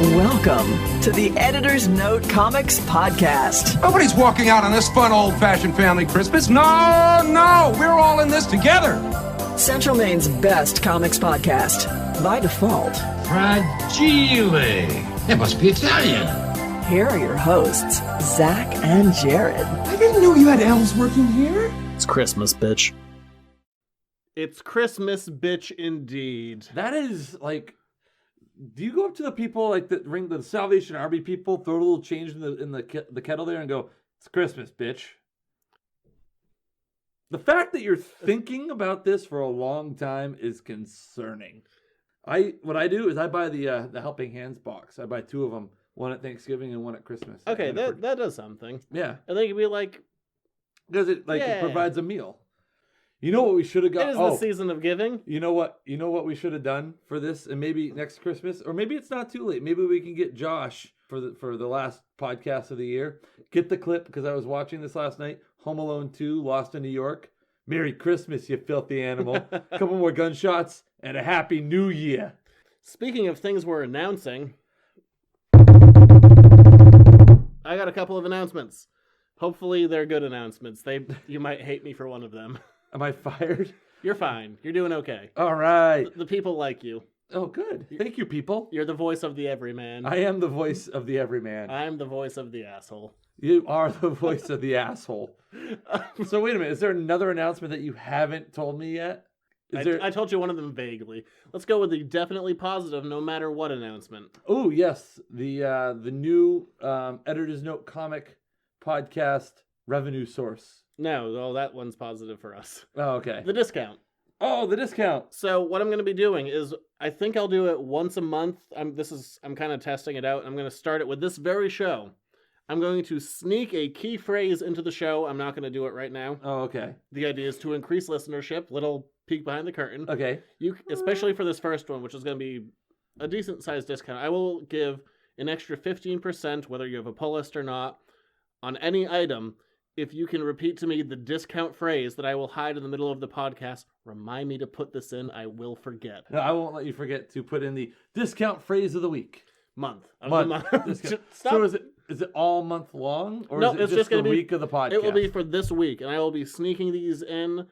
Welcome to the Editor's Note Comics Podcast. Nobody's walking out on this fun, old-fashioned family Christmas. No, we're all in this together. Central Maine's best comics podcast, by default. Fragile. It must be Italian. Here are your hosts, Zach and Jared. I didn't know you had elves working here. It's Christmas, bitch. It's Christmas, bitch, indeed. That is like, do you go up to the people like that ring the Salvation Army people, throw a little change in the kettle there, and go, "It's Christmas, bitch." The fact that you're thinking about this for a long time is concerning. What I do is I buy the Helping Hands box. I buy two of them, one at Thanksgiving and one at Christmas. Okay, that does something. Yeah, and they can be like, because it provides a meal. You know what we should have got? It is the season of giving. You know what we should have done for this, and maybe next Christmas, or maybe it's not too late. Maybe we can get Josh for the last podcast of the year. Get the clip, because I was watching this last night. Home Alone 2, Lost in New York. Merry Christmas, you filthy animal. A couple more gunshots, and a Happy New Year. Speaking of things we're announcing, I got a couple of announcements. Hopefully they're good announcements. You might hate me for one of them. Am I fired? You're fine. You're doing okay. All right. The people like you. Oh, good. Thank you, people. You're the voice of the everyman. I am the voice of the everyman. I'm the voice of the asshole. You are the voice of the asshole. So wait a minute. Is there another announcement that you haven't told me yet? I told you one of them vaguely. Let's go with the definitely positive no matter what announcement. Oh, yes. The new Editor's Note comic podcast revenue source. No, that one's positive for us. Oh, okay. The discount. Oh, the discount. So what I'm going to be doing is, I think I'll do it once a month. I'm kind of testing it out. I'm going to start it with this very show. I'm going to sneak a key phrase into the show. I'm not going to do it right now. Oh, okay. The idea is to increase listenership. Little peek behind the curtain. Okay. Especially for this first one, which is going to be a decent sized discount. I will give an extra 15%, whether you have a pull list or not, on any item. If you can repeat to me the discount phrase that I will hide in the middle of the podcast, remind me to put this in. I will forget. No, I won't let you forget to put in the discount phrase of the week. Month. Stop. So is it all month long? Or no, is it it's just the gonna week of the podcast? It will be for this week, and I will be sneaking these in.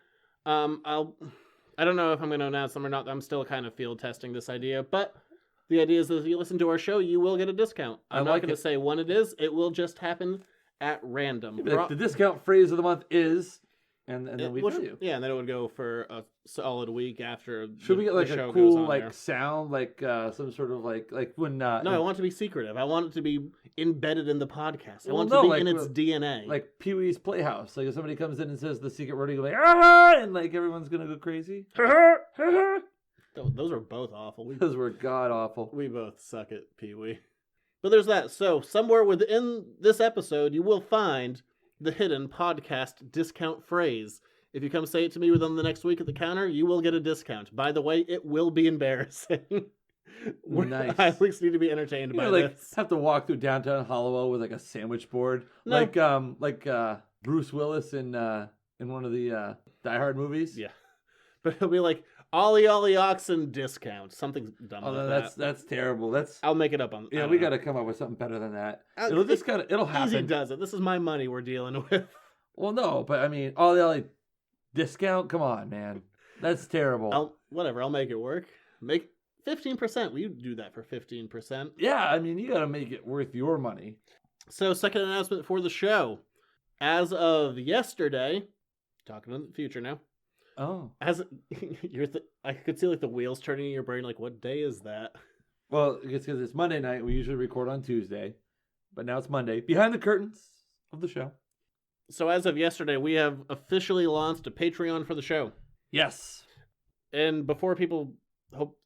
I don't know if I'm going to announce them or not. I'm still kind of field testing this idea, but the idea is that if you listen to our show, you will get a discount. I'm not going to say when it is. It will just happen at random. The discount phrase of the month is, and then we tell you. Yeah, and then it would go for a solid week after. Should we get like a cool sound, like some sort of like when? No, I want it to be secretive. I want it to be embedded in the podcast. I want it to be in its DNA, like Pee Wee's Playhouse. Like if somebody comes in and says the secret word, you go like ah, and like everyone's gonna go crazy. Those are both awful. Those were god awful. We both suck at Pee Wee. But there's that. So somewhere within this episode, you will find the hidden podcast discount phrase. If you come say it to me within the next week at the counter, you will get a discount. By the way, it will be embarrassing. Nice. I at least need to be entertained by this. Have to walk through downtown Hollowell with like a sandwich board, no. like Bruce Willis in one of the Die Hard movies. Yeah, but it'll be like Ollie Oxen discount, something dumb. That's terrible. I'll make it up on. Yeah, we got to come up with something better than that. It'll happen. Easy does it. This is my money we're dealing with. Well, no, but I mean, Ollie discount. Come on, man, that's terrible. I'll make it work. Make 15%. Will you do that for 15%? Yeah, I mean, you got to make it worth your money. So, second announcement for the show. As of yesterday, talking in the future now. Oh, I could see like the wheels turning in your brain. Like, what day is that? Well, it's because it's Monday night. We usually record on Tuesday, but now it's Monday. Behind the curtains of the show. So as of yesterday, we have officially launched a Patreon for the show. Yes. And before people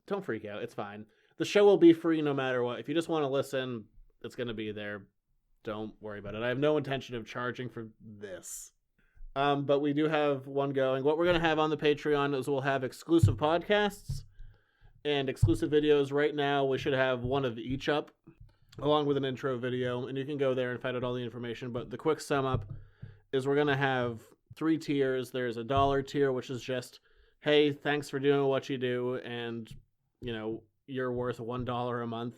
don't freak out. It's fine. The show will be free no matter what. If you just want to listen, it's going to be there. Don't worry about it. I have no intention of charging for this. But we do have one going. What we're going to have on the Patreon is we'll have exclusive podcasts and exclusive videos. Right now, we should have one of each up, along with an intro video. And you can go there and find out all the information. But the quick sum up is we're going to have 3 tiers. There's a $1 tier, which is just, hey, thanks for doing what you do. And, you know, you're worth $1 a month.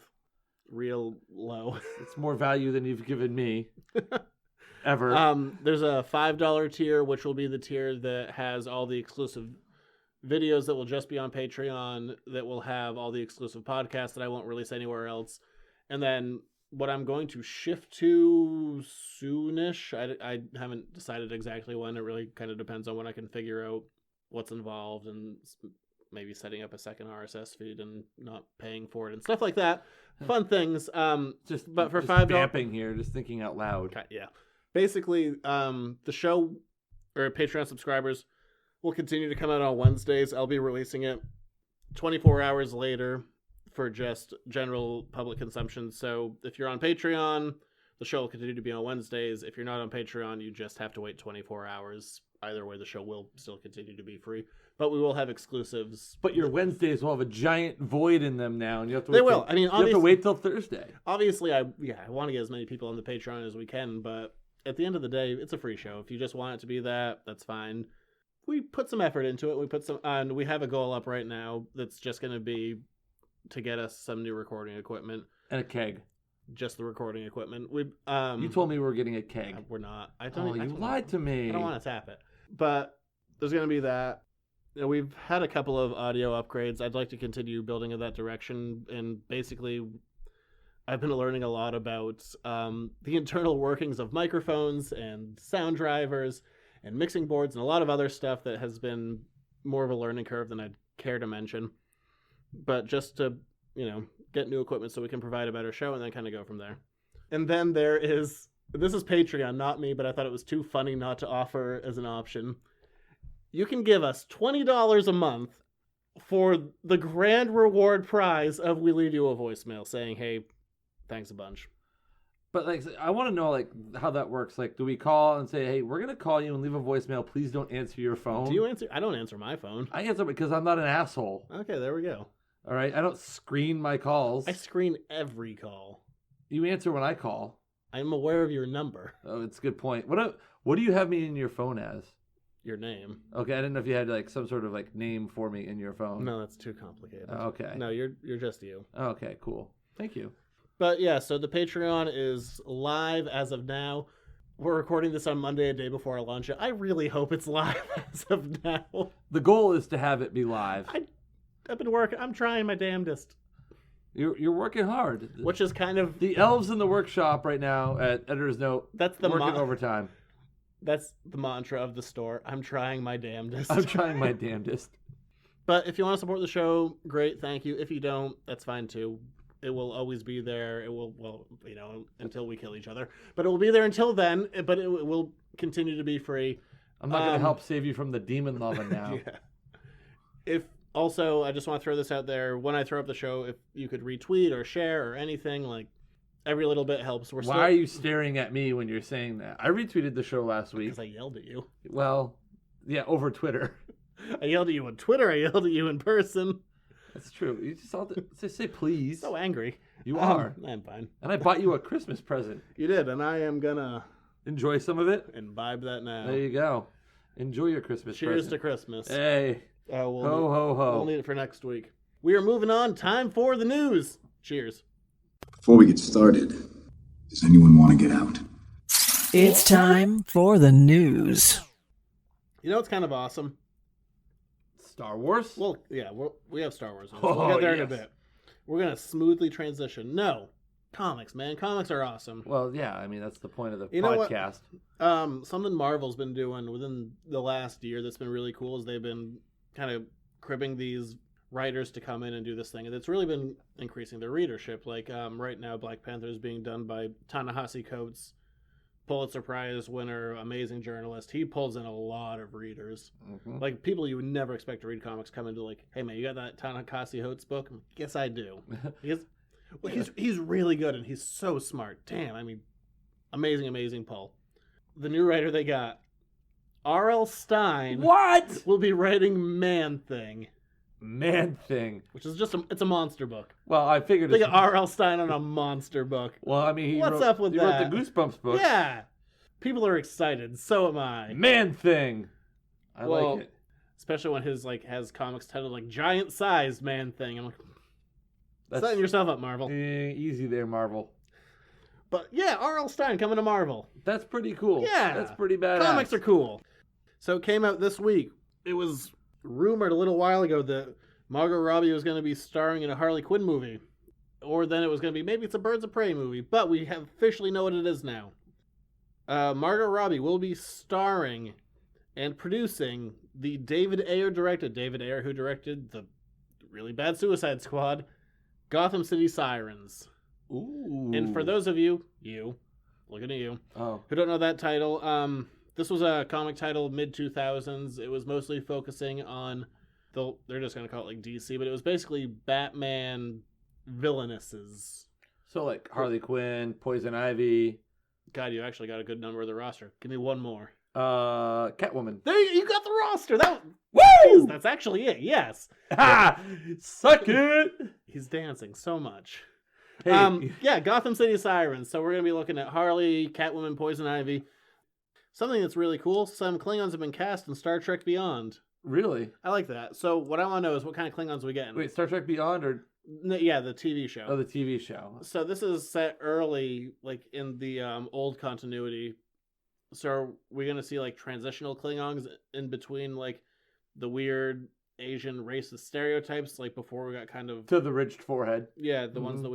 real low. It's more value than you've given me ever. There's a $5 tier, which will be the tier that has all the exclusive videos that will just be on Patreon, that will have all the exclusive podcasts that I won't release anywhere else. And then what I'm going to shift to soonish, I haven't decided exactly when. It really kind of depends on when I can figure out what's involved and maybe setting up a second RSS feed and not paying for it and stuff like that. Fun things. But for $5, vamping here, just thinking out loud. yeah. Basically, the show or Patreon subscribers will continue to come out on Wednesdays. I'll be releasing it 24 hours later for just general public consumption. So if you're on Patreon, the show will continue to be on Wednesdays. If you're not on Patreon, you just have to wait 24 hours. Either way, the show will still continue to be free, but we will have exclusives. But your Wednesdays will have a giant void in them now, and you have to. They will. I mean, you have to wait till Thursday. Obviously, I want to get as many people on the Patreon as we can, but at the end of the day, it's a free show. If you just want it to be that, that's fine. We put some effort into it. We put some, and we have a goal up right now that's just going to be to get us some new recording equipment And a keg. Just the recording equipment. We You told me we were getting a keg. We're not. You lied to me. I don't want to tap it. But there's going to be that. You know, we've had a couple of audio upgrades. I'd like to continue building in that direction. And basically, I've been learning a lot about the internal workings of microphones and sound drivers and mixing boards and a lot of other stuff that has been more of a learning curve than I'd care to mention. But just to, get new equipment so we can provide a better show and then kind of go from there. And then this is Patreon, not me, but I thought it was too funny not to offer as an option. You can give us $20 a month for the grand reward prize of we leave you a voicemail saying, hey, thanks a bunch. But I want to know how that works. Do we call and say, hey, we're going to call you and leave a voicemail. Please don't answer your phone. Do you answer? I don't answer my phone. I answer because I'm not an asshole. Okay, there we go. All right. I don't screen my calls. I screen every call. You answer when I call. I'm aware of your number. Oh, it's a good point. What do you have me in your phone as? Your name. Okay, I didn't know if you had some sort of name for me in your phone. No, that's too complicated. Okay. No, you're just you. Okay, cool. Thank you. But yeah, so the Patreon is live as of now. We're recording this on Monday, a day before I launch it. I really hope it's live as of now. The goal is to have it be live. I've been working. I'm trying my damnedest. You're working hard. Which is kind of the elves in the workshop right now at Editor's Note. That's the working overtime. That's the mantra of the store. I'm trying my damnedest. I'm trying my damnedest. But if you want to support the show, great, thank you. If you don't, that's fine too. It will always be there. It will, until we kill each other. But it will be there until then. But it will continue to be free. I'm not going to help save you from the demon loving now. Yeah. Also, I just want to throw this out there. When I throw up the show, if you could retweet or share or anything, every little bit helps. Why are you staring at me when you're saying that? I retweeted the show last week. Because I yelled at you. Well, yeah, over Twitter. I yelled at you on Twitter. I yelled at you in person. That's true. You just have to say please. So angry. You are. I'm fine. And I bought you a Christmas present. You did, and I am gonna enjoy some of it. Imbibe that now. There you go. Enjoy your Christmas present. Cheers to Christmas. Hey. Ho, ho, ho. We'll need it for next week. We are moving on. Time for the news. Cheers. Before we get started, does anyone want to get out? It's time for the news. You know what's kind of awesome? Star Wars? Well, yeah, we have Star Wars. We'll get there in a bit. We're going to smoothly transition. No. Comics, man. Comics are awesome. Well, yeah. I mean, that's the point of the podcast. Something Marvel's been doing within the last year that's been really cool is they've been kind of cribbing these writers to come in and do this thing. And it's really been increasing their readership. Right now, Black Panther is being done by Ta-Nehisi Coates, Pulitzer Prize winner, amazing journalist. He pulls in a lot of readers. Mm-hmm. People you would never expect to read comics come into hey man, you got that Ta-Nehisi Coates book? Yes, I do. He's really good and he's so smart. Damn, I mean, amazing pull. The new writer they got, R.L. Stine. What? Will be writing Man-Thing. Man-Thing. Which is it's a monster book. Well, I figured they got R.L. Stine on a monster book. Well, I mean, he wrote the Goosebumps book. Yeah. People are excited. So am I. Man-Thing. I like it. Especially when his has comics titled Giant-Sized Man-Thing. I'm like, Setting yourself up, Marvel. Easy there, Marvel. But yeah, R.L. Stine coming to Marvel. That's pretty cool. Yeah. That's pretty badass. Comics are cool. So it came out this week. It was rumored a little while ago that Margot Robbie was going to be starring in a Harley Quinn movie. Or then it was going to be, maybe it's a Birds of Prey movie. But we have officially know what it is now. Margot Robbie will be starring and producing the David Ayer who directed the really bad Suicide Squad, Gotham City Sirens. Ooh. And for those of you, looking at you, who don't know that title, this was a comic title mid-2000s. It was mostly focusing on, they're just going to call it like DC, but it was basically Batman villainesses. So like Harley Quinn, Poison Ivy. God, you actually got a good number of the roster. Give me one more. Catwoman. There you got the roster. Woo! That's actually it. Yes. Ha! Suck it. He's dancing so much. Hey. Yeah, Gotham City Sirens. So we're gonna be looking at Harley, Catwoman, Poison Ivy. Something that's really cool. Some Klingons have been cast in Star Trek Beyond. Really? I like that. So what I want to know is what kind of Klingons we getting. Wait, Star Trek Beyond or Yeah, the TV show. oh, the TV show? So this is set early, like in the old continuity. So are we gonna see like transitional Klingons in between, like the weird Asian racist stereotypes, like before we got kind of To the ridged forehead. yeah, the ones that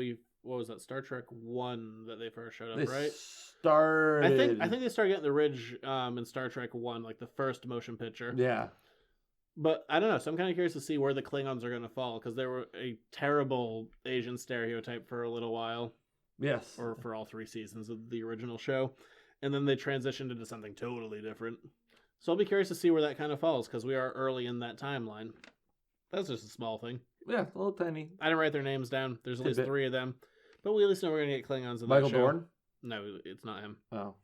what was that, Star Trek 1 that they first showed up, They right? started. I think they started getting the ridge in Star Trek 1, like the first motion picture. Yeah. But I don't know, so I'm kind of curious to see where the Klingons are going to fall, because they were a terrible Asian stereotype for a little while, Yes. or for all 3 seasons of the original show, and then they transitioned into something totally different. So I'll be curious to see where that kind of falls, because we are early in that timeline. That's just a small thing. Yeah, a little tiny. I didn't write their names down. There's at least Tidbit. 3 of them. But we at least know we're going to get Klingons in Michael that show. Dorn. No, it's not him. Oh.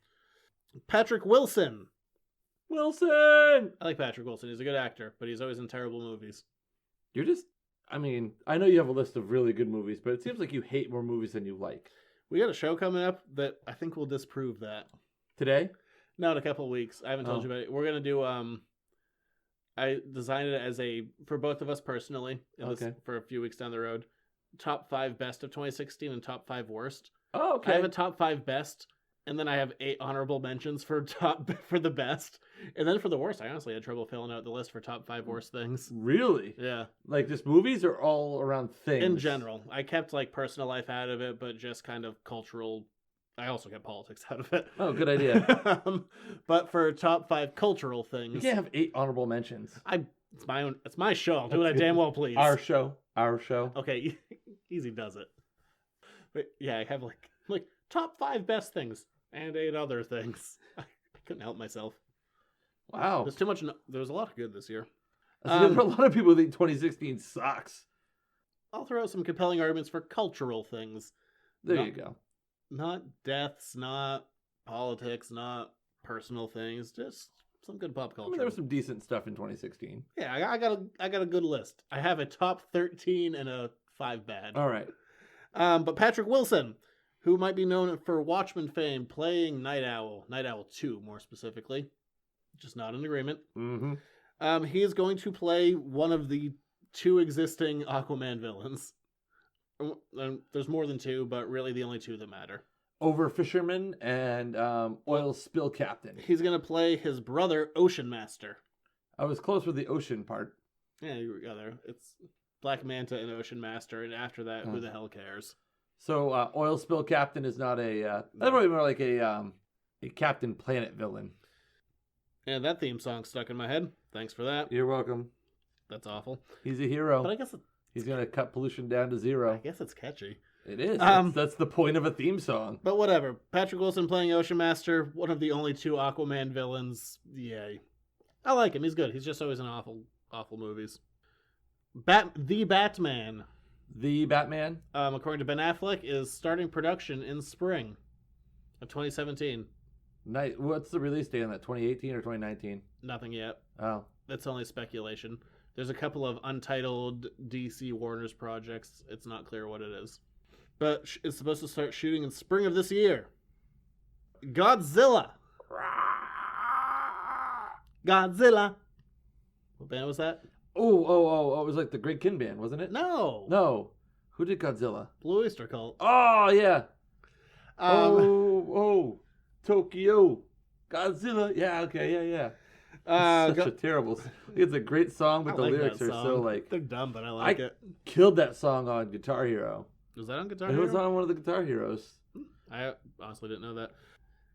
Patrick Wilson. Wilson. I like Patrick Wilson. He's a good actor, but he's always in terrible movies. You're just. I mean, I know you have a list of really good movies, but it seems like you hate more movies than you like. We got a show coming up that I think will disprove that. Today? No, in a couple of weeks. I haven't told you about it. We're going to do, I designed it as for both of us personally, for a few weeks down the road, top 5 best of 2016 and top 5 worst. Oh, okay. I have a top 5 best, and then I have 8 honorable mentions for the best. And then for the worst, I honestly had trouble filling out the list for top 5 worst things. Really? Yeah. Like just movies or all around things? In general. I kept like personal life out of it, but just kind of cultural. I also kept politics out of it. Oh, good idea. But for top 5 cultural things, You can't have 8 honorable mentions. It's my show. I'll do what I damn well please. Our show. Okay, easy does it. But yeah, I have like top 5 best things and 8 other things. I couldn't help myself. Wow. There's too much. There was a lot of good this year. There are a lot of people who think 2016 sucks. I'll throw out some compelling arguments for cultural things. There you go. Not deaths, not politics, not personal things, just some good pop culture. I mean, there was some decent stuff in 2016. Yeah, I got a good list. I have a top 13 and a 5 bad. All right. But Patrick Wilson, who might be known for Watchmen fame, playing Night Owl 2 more specifically, just not in agreement. Mm-hmm. He is going to play one of the 2 existing Aquaman villains. There's more than 2, but really the only 2 that matter. Over Fisherman and Oil Spill Captain. He's going to play his brother, Ocean Master. I was close with the ocean part. Yeah, you got there. It's Black Manta and Ocean Master, and after that, who the hell cares? So Oil Spill Captain is not a... That's probably more like a Captain Planet villain. And that theme song stuck in my head. Thanks for that. You're welcome. That's awful. He's a hero. But I guess He's going to cut pollution down to 0. it's catchy. It is. That's the point of a theme song. But whatever. Patrick Wilson playing Ocean Master, one of the only 2 Aquaman villains. Yay. I like him. He's good. He's just always in awful movies. The Batman. The Batman? According to Ben Affleck, is starting production in spring of 2017. Nice. What's the release date on that? 2018 or 2019? Nothing yet. Oh. That's only speculation. There's a couple of untitled DC Warner's projects. It's not clear what it is. But it's supposed to start shooting in spring of this year. Godzilla. Godzilla. What band was that? Oh, it was like the Greg Kinn Band, wasn't it? No. No. Who did Godzilla? Blue Oyster Cult. Oh, yeah. Um, Tokyo. Godzilla. Yeah, okay, yeah. Such a terrible. It's a great song, but I the like lyrics that are song. so like. They're dumb, but I like it. Killed that song on Guitar Hero. Was that on Guitar It Hero? was on one of the Guitar Heroes. I honestly didn't know that.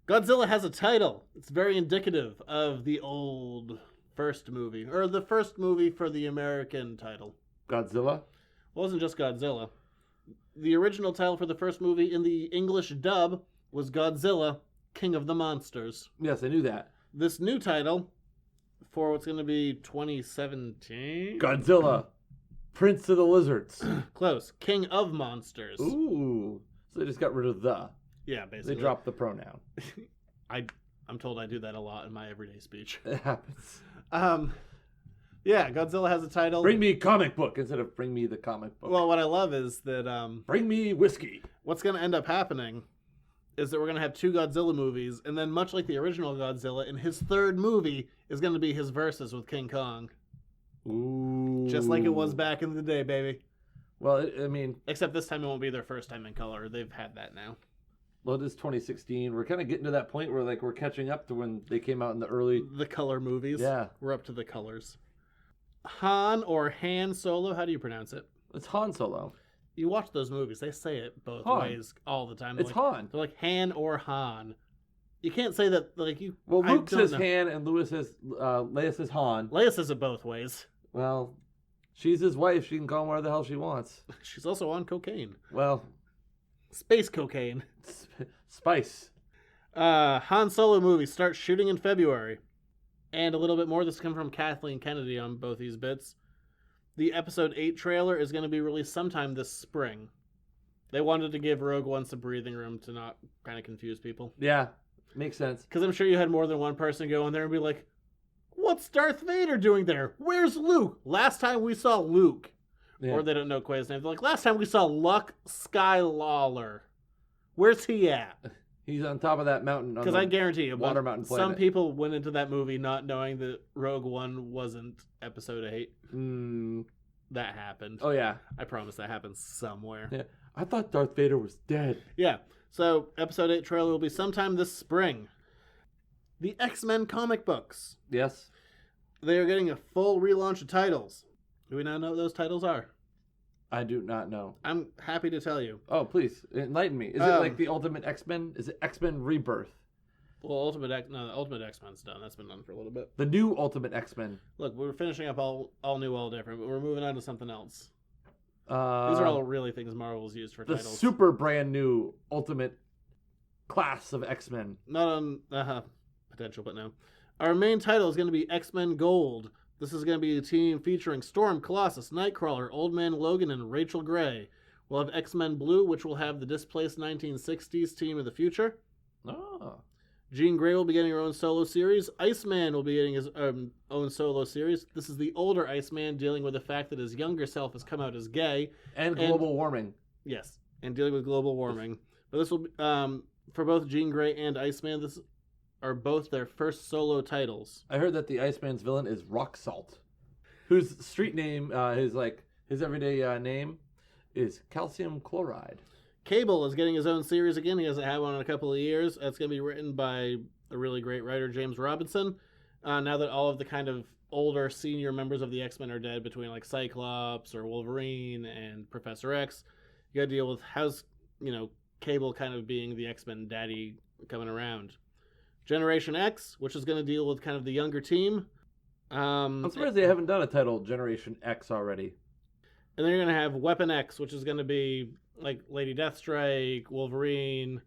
Godzilla has a title. It's very indicative of the old first movie, or the first movie for the American title. Godzilla. It wasn't just Godzilla. The original title for the first movie in the English dub was Godzilla, King of the Monsters. Yes, I knew that. This new title, for what's going to be 2017? Godzilla, Prince of the Lizards. Close. King of Monsters. Ooh. So they just got rid of the. Yeah, basically. They dropped the pronoun. I'm told I do that a lot in my everyday speech. It happens. Yeah, Godzilla has a title. Bring me a comic book instead of bring me the comic book. Well, what I love is that bring me whiskey. what's going to end up happening is that we're going to have 2 Godzilla movies, and then much like the original Godzilla, in his third movie is going to be his versus with King Kong. Ooh. Just like it was back in the day, baby. Well, I mean, Except this time it won't be their first time in color. They've had that now. well, it is 2016. We're kind of getting to that point where like we're catching up to when they came out in the early. The color movies. Yeah. We're up to the colors. Han or Han Solo, how do you pronounce it? It's Han Solo. You watch those movies, they say it both Han. ways all the time. It's Han. They're like Han or Han. You can't say that, like, you... Well, I Luke don't says know. Han and Leia says Han. Leia says it both ways. Well, she's his wife. She can call him whatever the hell she wants. She's also on cocaine. Well, Space cocaine. Spice. Han Solo movie starts shooting in February. And a little bit more. This comes from Kathleen Kennedy on both these bits. The episode 8 trailer is going to be released sometime this spring. They wanted to give Rogue One some breathing room to not kind of confuse people. Yeah, makes sense. Because I'm sure you had more than one person go in there and be like, what's Darth Vader doing there? Where's Luke? Last time we saw Luke. Yeah. Or they don't know quite his name. They're like, last time we saw Luke Skywalker. Where's he at? He's on top of that mountain. Because I guarantee you, Water Mountain some planet. people went into that movie not knowing that Rogue One wasn't Episode 8. That happened. Oh, yeah. I promise that happened somewhere. Yeah. I thought Darth Vader was dead. Yeah. So, Episode 8 trailer will be sometime this spring. The X-Men comic books. Yes. They are getting a full relaunch of titles. Do we now know what those titles are? I do not know. I'm happy to tell you. Oh, please, enlighten me. Is it like the Ultimate X-Men? Is it X-Men Rebirth? Well, Ultimate X-Men's done. That's been done for a little bit. The new Ultimate X-Men. Look, we're finishing up all new, all different, but we're moving on to something else. These These are all really things Marvel's used for the titles. super brand new Ultimate class of X-Men. Not on potential, but no. Our main title is going to be X-Men Gold. This is going to be a team featuring Storm, Colossus, Nightcrawler, Old Man Logan, and Rachel Gray. We'll have X-Men Blue, which will have the displaced 1960s team of the future. Oh. Jean Grey will be getting her own solo series. Iceman will be getting his own solo series. This is the older Iceman dealing with the fact that his younger self has come out as gay. And global warming. Yes, and dealing with global warming. But this will be, for both Jean Grey and Iceman, this are both their first solo titles. I heard that the Iceman's villain is Rock Salt, whose street name, his everyday name, is calcium chloride. Cable is getting his own series again. He hasn't had one in a couple of years. That's going to be written by a really great writer, James Robinson. Now that all of the kind of older senior members of the X-Men are dead, between like Cyclops or Wolverine and Professor X, you got to deal with how's, Cable kind of being the X-Men daddy coming around. Generation X, which is going to deal with kind of the younger team. I'm surprised they haven't done a title Generation X already. And then you're going to have Weapon X, which is going to be like Lady Deathstrike, Wolverine,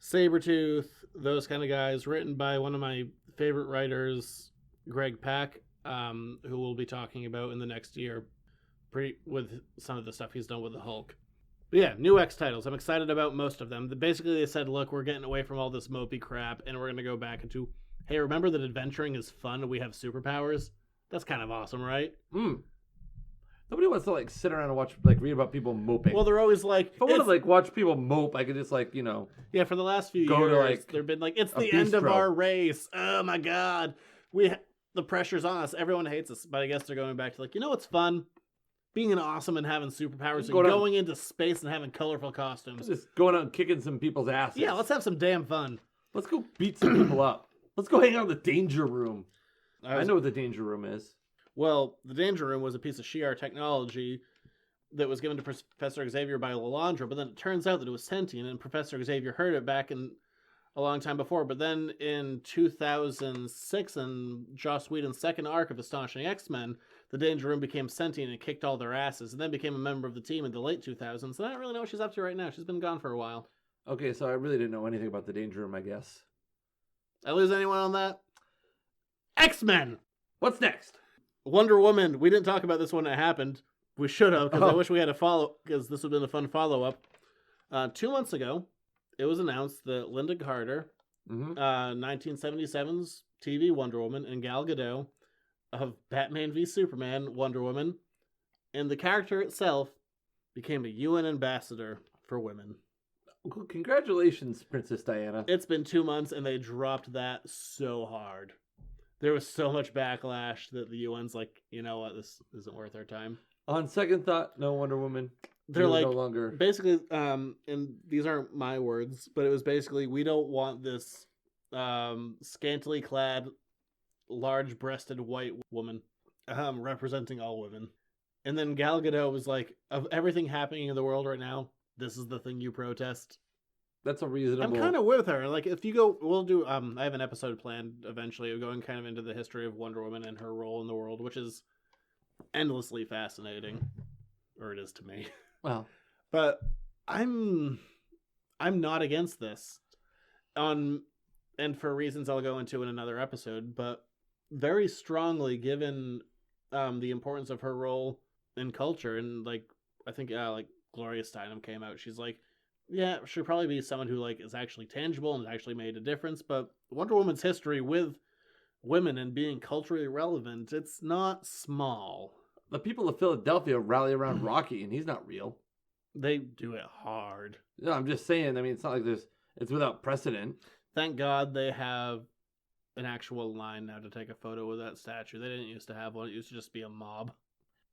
Sabretooth, those kind of guys, written by one of my favorite writers, Greg Pak, who we'll be talking about in the next year with some of the stuff he's done with the Hulk. But yeah, new X titles. I'm excited about most of them. Basically, they said, look, we're getting away from all this mopey crap, and we're going to go back into, hey, remember that adventuring is fun and we have superpowers? That's kind of awesome, right? Nobody wants to sit around and read about people moping. Well, they're always like, if I want to watch people mope, I could just yeah, for the last few go years, to, they've been like, it's a the end of bistro. our race. Oh my god, the pressure's on us. Everyone hates us, but I guess they're going back to what's fun? being an awesome and having superpowers and Going out- going into space and having colorful costumes. Just going out and kicking some people's asses. Yeah, let's have some damn fun. Let's go beat some people up. Let's go hang out in the Danger Room. I know what the Danger Room is. Well, the Danger Room was a piece of Shi'ar technology that was given to Professor Xavier by Lilandra, but then it turns out that it was sentient, and Professor Xavier heard it back in a long time before. But then in 2006, in Joss Whedon's second arc of Astonishing X-Men, the Danger Room became sentient and kicked all their asses, and then became a member of the team in the late 2000s. And I don't really know what she's up to right now. She's been gone for a while. Okay, so I really didn't know anything about the Danger Room, I guess. I lose anyone on that? X-Men! What's next? Wonder Woman. We didn't talk about this when it happened. We should have, because I Oh. wish we had a follow, because this would have been a fun follow-up. 2 months ago, it was announced that Linda Carter, 1977's TV Wonder Woman, and Gal Gadot of Batman v Superman Wonder Woman, and the character itself became a UN ambassador for women. Well, congratulations, Princess Diana. It's been 2 months, and they dropped that so hard. There was so much backlash that the UN's like, you know what, this isn't worth our time. On second thought, no Wonder Woman. They're You're like, no longer. basically, and these aren't my words, but it was basically, we don't want this scantily clad, large-breasted white woman representing all women. And then Gal Gadot was like, of everything happening in the world right now, this is the thing you protest. That's a reasonable. I'm kind of with her. Like, if you go, we'll do. I have an episode planned eventually of going kind of into the history of Wonder Woman and her role in the world, which is endlessly fascinating, or it is to me. Well, But I'm not against this, and for reasons I'll go into in another episode. But very strongly, given the importance of her role in culture, and like I think like Gloria Steinem came out, she's like, yeah, she'll probably be someone who like is actually tangible and has actually made a difference. But Wonder Woman's history with women and being culturally relevant, it's not small. the people of Philadelphia rally around Rocky, and he's not real. They do it hard. No, I'm just saying. I mean, it's not like it's without precedent. Thank God they have an actual line now to take a photo with that statue. They didn't used to have one. It used to just be a mob.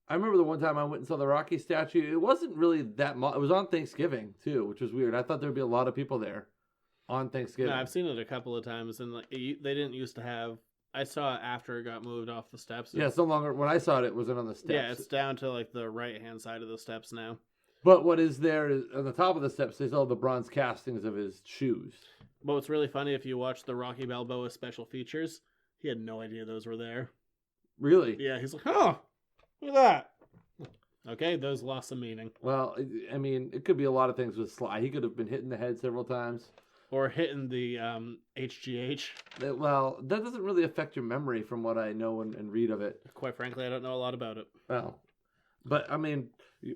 I remember the one time I went and saw the Rocky statue. It wasn't really that much. It was on Thanksgiving too, which was weird. I thought there'd be a lot of people there on Thanksgiving. No, I've seen it a couple of times, and like they didn't used to have. I saw it after it got moved off the steps. Yeah, it's no longer. When I saw it, it wasn't on the steps. Yeah, it's down to like the right hand side of the steps now. But what is there is on the top of the steps is all the bronze castings of his shoes. But what's really funny, if you watch the Rocky Balboa special features, he had no idea those were there. Really? Yeah, he's like, oh, look at that. Okay, those lost some meaning. Well, I mean, it could be a lot of things with Sly. He could have been hit in the head several times. Or hitting the HGH. Well, that doesn't really affect your memory from what I know and read of it. Quite frankly, I don't know a lot about it. Well, but I mean,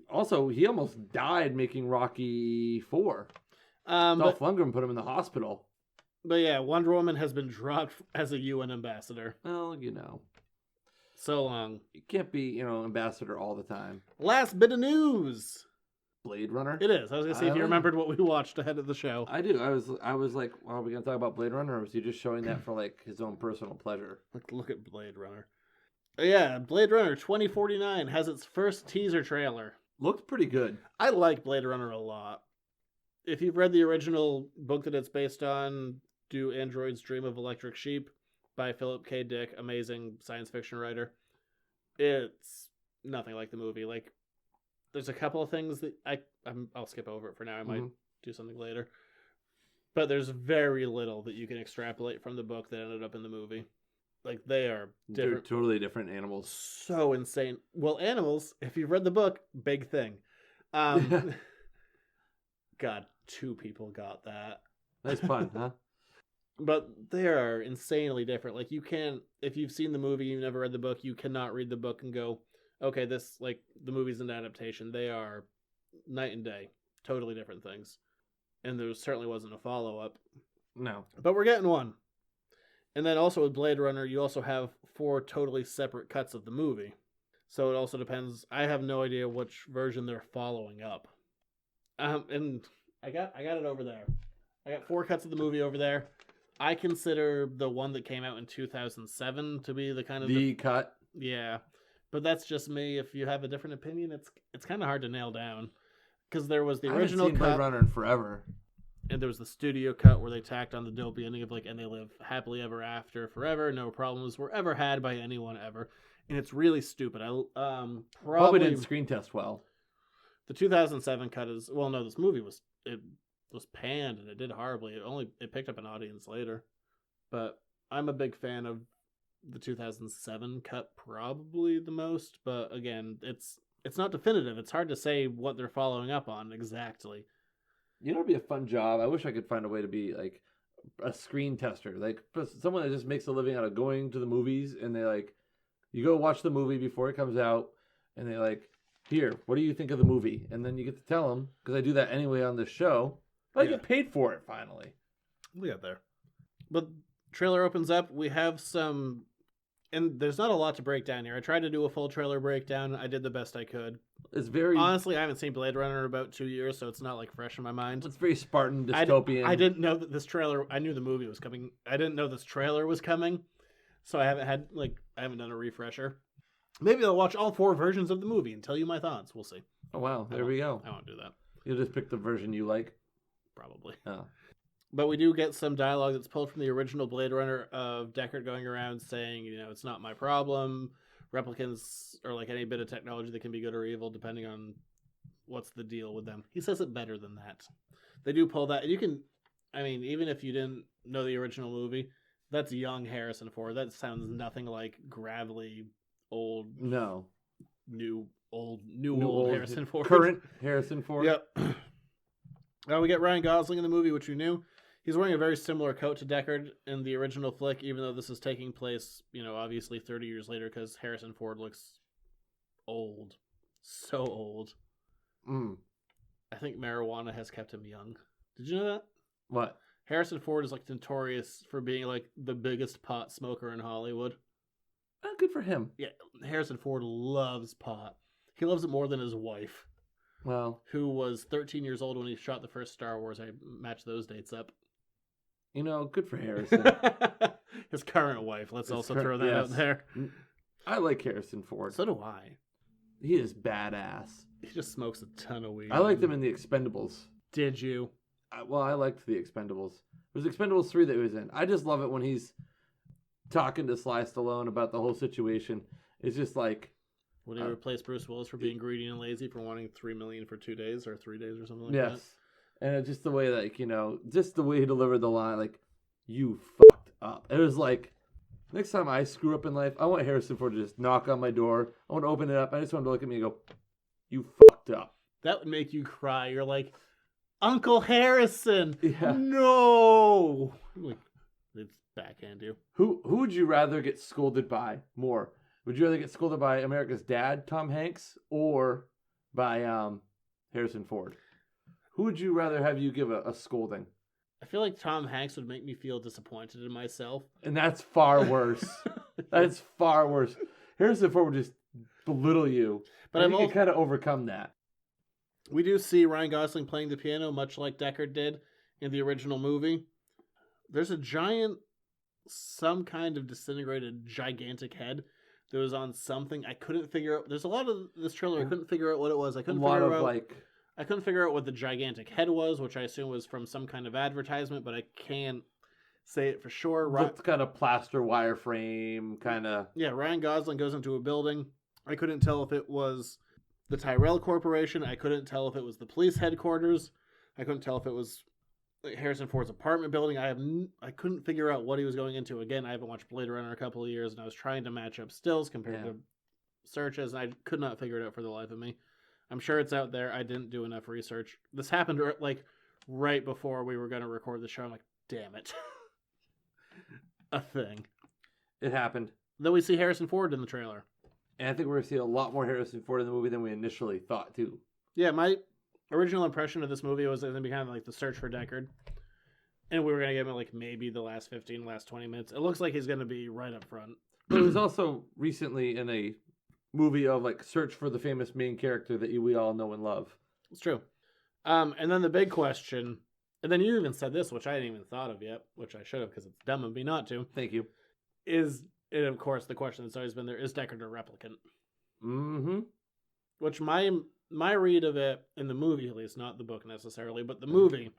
also, he almost died making Rocky 4. Dolph Lundgren put him in the hospital. But yeah, Wonder Woman has been dropped as a UN ambassador. Well, you know. So long. You can't be, ambassadar all the time. Last bit of news. Blade Runner? It is. I was going to see if you remembered what we watched ahead of the show. I do. I was like, well, are we going to talk about Blade Runner, or was he just showing that for, like, his own personal pleasure? Look at Blade Runner. Yeah, Blade Runner 2049 has its first teaser trailer. Looked pretty good. I like Blade Runner a lot. If you've read the original book that it's based on, Do Androids Dream of Electric Sheep by Philip K. Dick, amazing science fiction writer, it's nothing like the movie. Like, there's a couple of things that I'll skip over it for now. I might do something later. But there's very little that you can extrapolate from the book that ended up in the movie. Like, they are different. They're totally different animals. So insane. Well, animals, if you've read the book, big thing. God, 2 people got that. Nice pun, huh? But they are insanely different. Like, you can't, if you've seen the movie, you've never read the book, you cannot read the book and go, okay, this, like, the movie's an adaptation. They are night and day. Totally different things. And there certainly wasn't a follow-up. No. But we're getting one. And then also with Blade Runner, you also have 4 totally separate cuts of the movie. So it also depends. I have no idea which version they're following up. And I got it over there. I got 4 cuts of the movie over there. I consider the one that came out in 2007 to be the kind of the cut. Yeah. But that's just me. If you have a different opinion, it's kind of hard to nail down. Because there was the I haven't original seen Blade cut, Runner in forever. and there was the studio cut where they tacked on the dope ending of like, and they live happily ever after forever. No problems were ever had by anyone ever. And it's really stupid. Probably Probably didn't screen test well. the 2007 cut is, well, no, this movie was panned and it did horribly. It picked up an audience later. But I'm a big fan of the 2007 cut probably the most, but again, it's not definitive. It's hard to say what they're following up on exactly. You know, it'd be a fun job. I wish I could find a way to be like a screen tester, like someone that just makes a living out of going to the movies, and they like, you go watch the movie before it comes out, and they like, here, what do you think of the movie? And then you get to tell them, because I do that anyway on this show, but I get paid for it finally. We got there. But trailer opens up. We have some, and there's not a lot to break down here. I tried to do a full trailer breakdown. I did the best I could. It's very Honestly, I haven't seen Blade Runner in about 2 years, so it's not like fresh in my mind. It's very Spartan dystopian. I didn't know that this trailer. I knew the movie was coming. I didn't know this trailer was coming, so I haven't done a refresher. Maybe I'll watch all 4 versions of the movie and tell you my thoughts. We'll see. Oh wow, there we go. I won't do that. You'll just pick the version you like. Probably. Oh. But we do get some dialogue that's pulled from the original Blade Runner of Deckard going around saying, it's not my problem. Replicants are like any bit of technology that can be good or evil depending on what's the deal with them. He says it better than that. They do pull that. You can, even if you didn't know the original movie, that's young Harrison Ford. That sounds nothing like gravelly, old, No. new old Harrison Ford. Current Harrison Ford. Yep. Now we get Ryan Gosling in the movie, which we knew. He's wearing a very similar coat to Deckard in the original flick, even though this is taking place, obviously 30 years later, because Harrison Ford looks old. So old. I think marijuana has kept him young. Did you know that? What? Harrison Ford is like notorious for being like the biggest pot smoker in Hollywood. Good for him. Yeah, Harrison Ford loves pot. He loves it more than his wife, Well, who was 13 years old when he shot the first Star Wars. I matched those dates up. Good for Harrison. His current wife. Let's also throw that out there. I like Harrison Ford. So do I. He is badass. He just smokes a ton of weed. I liked him in The Expendables. Did you? I liked The Expendables. It was Expendables 3 that he was in. I just love it when he's talking to Sly Stallone about the whole situation. It's just like... When he replaced Bruce Willis for being greedy and lazy for wanting $3 million for 2 days or 3 days or something like that. Yes. And it's just the way that, just the way he delivered the line, like, you fucked up. It was like, next time I screw up in life, I want Harrison Ford to just knock on my door. I want to open it up. I just want him to look at me and go, you fucked up. That would make you cry. You're like, Uncle Harrison. Yeah. No. Like, it's backhand you. Who would you rather get scolded by more? Would you rather get scolded by America's dad, Tom Hanks, or by Harrison Ford? Who would you rather have you give a scolding? I feel like Tom Hanks would make me feel disappointed in myself. And that's far worse. That's far worse. Harrison Ford would just belittle you. But you can kind of overcome that. We do see Ryan Gosling playing the piano, much like Deckard did in the original movie. There's a giant, some kind of disintegrated, gigantic head that was on something. I couldn't figure out. There's a lot of this trailer. I couldn't figure out what it was. I couldn't figure out what the gigantic head was, which I assume was from some kind of advertisement, but I can't say it for sure. It's kind of plaster wireframe, kind of. Yeah, Ryan Gosling goes into a building. I couldn't tell if it was the Tyrell Corporation. I couldn't tell if it was the police headquarters. I couldn't tell if it was Harrison Ford's apartment building. I couldn't figure out what he was going into. Again, I haven't watched Blade Runner in a couple of years, and I was trying to match up stills compared to searches, and I could not figure it out for the life of me. I'm sure it's out there. I didn't do enough research. This happened like right before we were going to record the show. I'm like, damn it. A thing. It happened. Then we see Harrison Ford in the trailer. And I think we're going to see a lot more Harrison Ford in the movie than we initially thought, too. Yeah, my original impression of this movie was it was going to be kind of like the search for Deckard. And we were going to give him like maybe the last 20 minutes. It looks like he's going to be right up front. But it was also recently in a movie of like search for the famous main character that we all know and love. It's true. And then the big question, and then you even said this, which I hadn't even thought of yet, which I should have because it's dumb of me not to. Thank you. And of course, the question that's always been there, is Deckard a replicant? Mm-hmm. Which my read of it, in the movie at least, not the book necessarily, but the movie,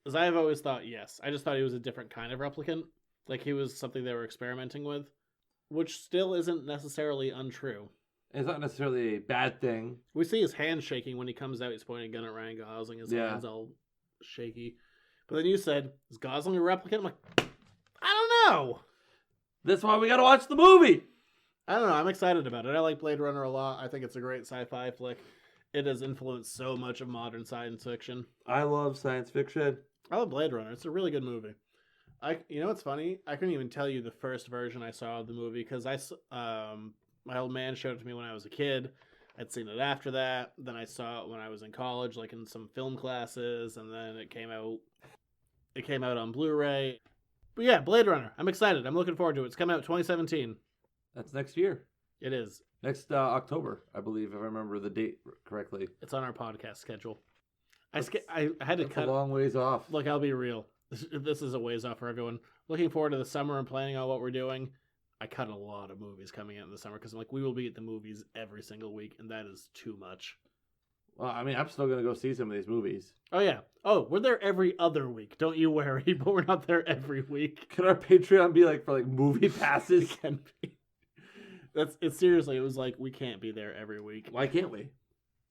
is I've always thought, yes. I just thought he was a different kind of replicant. Like he was something they were experimenting with, which still isn't necessarily untrue. It's not necessarily a bad thing. We see his hand shaking when he comes out. He's pointing a gun at Ryan Gosling. His hand's all shaky. But then you said, is Gosling a replicant? I'm like, I don't know. That's why we got to watch the movie. I don't know. I'm excited about it. I like Blade Runner a lot. I think it's a great sci-fi flick. It has influenced so much of modern science fiction. I love science fiction. I love Blade Runner. It's a really good movie. You know what's funny? I couldn't even tell you the first version I saw of the movie because my old man showed it to me when I was a kid. I'd seen it after that. Then I saw it when I was in college, like in some film classes, and then it came out. It came out on Blu-ray. But yeah, Blade Runner. I'm excited. I'm looking forward to it. It's coming out 2017. That's next year. It is. Next October, I believe, if I remember the date correctly. It's on our podcast schedule. I had to cut a long ways off. Look, I'll be real. This is a ways off for everyone. Looking forward to the summer and planning on what we're doing. I cut a lot of movies coming out in the summer because I'm like, we will be at the movies every single week, and that is too much. Well, I mean, I'm still going to go see some of these movies. Oh, yeah. Oh, we're there every other week. Don't you worry, but we're not there every week. Can our Patreon be like for like movie passes? It can be. It's seriously, it was like, we can't be there every week. Why can't we?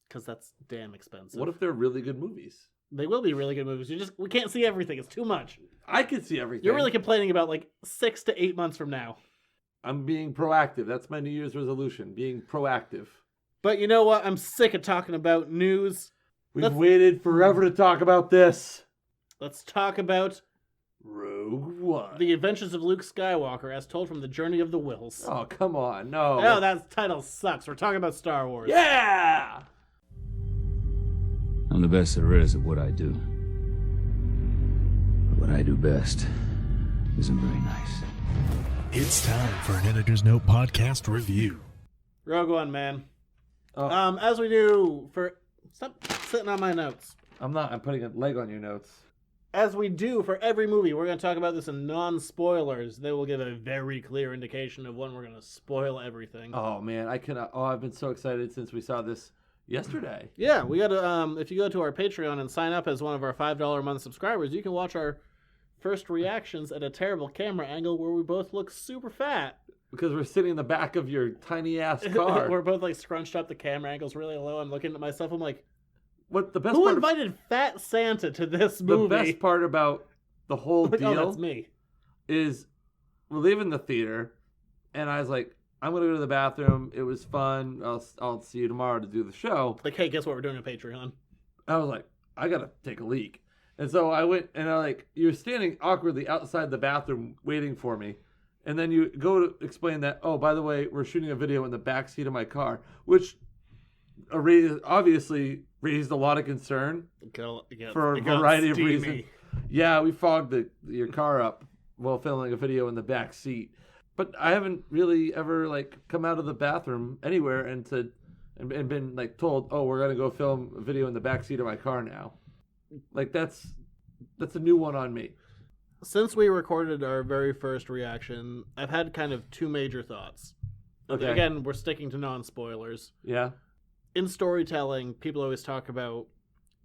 Because that's damn expensive. What if they're really good movies? They will be really good movies. We can't see everything. It's too much. I could see everything. You're really complaining about like 6 to 8 months from now. I'm being proactive. That's my New Year's resolution, being proactive. But you know what? I'm sick of talking about news. We've waited forever to talk about this. Let's talk about Rogue One. The Adventures of Luke Skywalker as told from the Journey of the Whills. Oh, come on. No. Oh, that title sucks. We're talking about Star Wars. Yeah! I'm the best there is at what I do. But what I do best isn't very nice. It's time for an Editor's Note podcast review. Rogue One, man. Oh. As we do for... Stop sitting on my notes. I'm not. I'm putting a leg on your notes. As we do for every movie, we're going to talk about this in non-spoilers. They will give a very clear indication of when we're going to spoil everything. Oh, man. I cannot... Oh, I've been so excited since we saw this yesterday. Yeah, we got to... if you go to our Patreon and sign up as one of our $5 a month subscribers, you can watch our first reactions at a terrible camera angle where we both look super fat. Because we're sitting in the back of your tiny-ass car. We're both like scrunched up. The camera angle's really low. I'm looking at myself. I'm like, what the best who part invited Fat Santa to this movie? The best part about the whole like, deal oh, that's me. Is we're leaving the theater, and I was like, I'm going to go to the bathroom. It was fun. I'll see you tomorrow to do the show. Like, hey, guess what? We're doing a Patreon. I was like, I got to take a leak. And so I went, and you're standing awkwardly outside the bathroom waiting for me. And then you go to explain that, oh, by the way, we're shooting a video in the backseat of my car, which obviously raised a lot of concern for a variety of reasons. Yeah, we fogged your car up while filming a video in the back seat. But I haven't really ever come out of the bathroom anywhere and been told, oh, we're gonna go film a video in the back seat of my car now. That's a new one on me. Since we recorded our very first reaction, I've had kind of two major thoughts. Okay. Again, we're sticking to non-spoilers. Yeah. In storytelling, people always talk about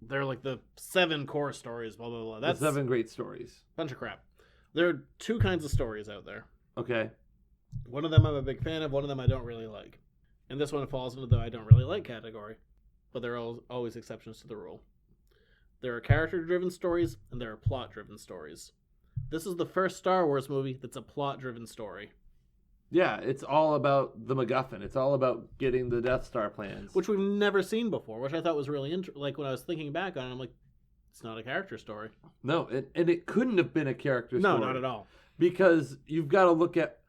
they're like the 7 core stories, blah, blah, blah. That's the 7 great stories. Bunch of crap. There are 2 kinds of stories out there. Okay. One of them I'm a big fan of, one of them I don't really like. And this one falls into the I don't really like category. But there are always exceptions to the rule. There are character-driven stories, and there are plot-driven stories. This is the first Star Wars movie that's a plot-driven story. Yeah, it's all about the MacGuffin. It's all about getting the Death Star plans. Which we've never seen before, which I thought was really interesting. Like, when I was thinking back on it, I'm like, it's not a character story. No, and it couldn't have been a character story. No, not at all. Because you've got to look at,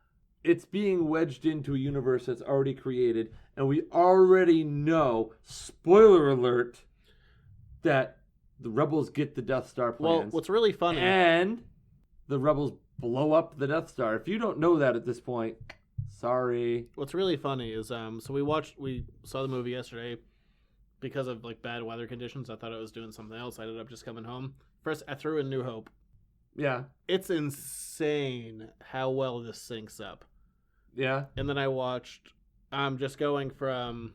it's being wedged into a universe that's already created, and we already know, spoiler alert, that the Rebels get the Death Star plans. Well, what's really funny... And the Rebels blow up the Death Star. If you don't know that at this point, sorry. What's really funny is, so we saw the movie yesterday because of bad weather conditions. I thought I was doing something else. I ended up just coming home. First, I threw in New Hope. Yeah. It's insane how well this syncs up. Yeah. And then I watched I'm just going from,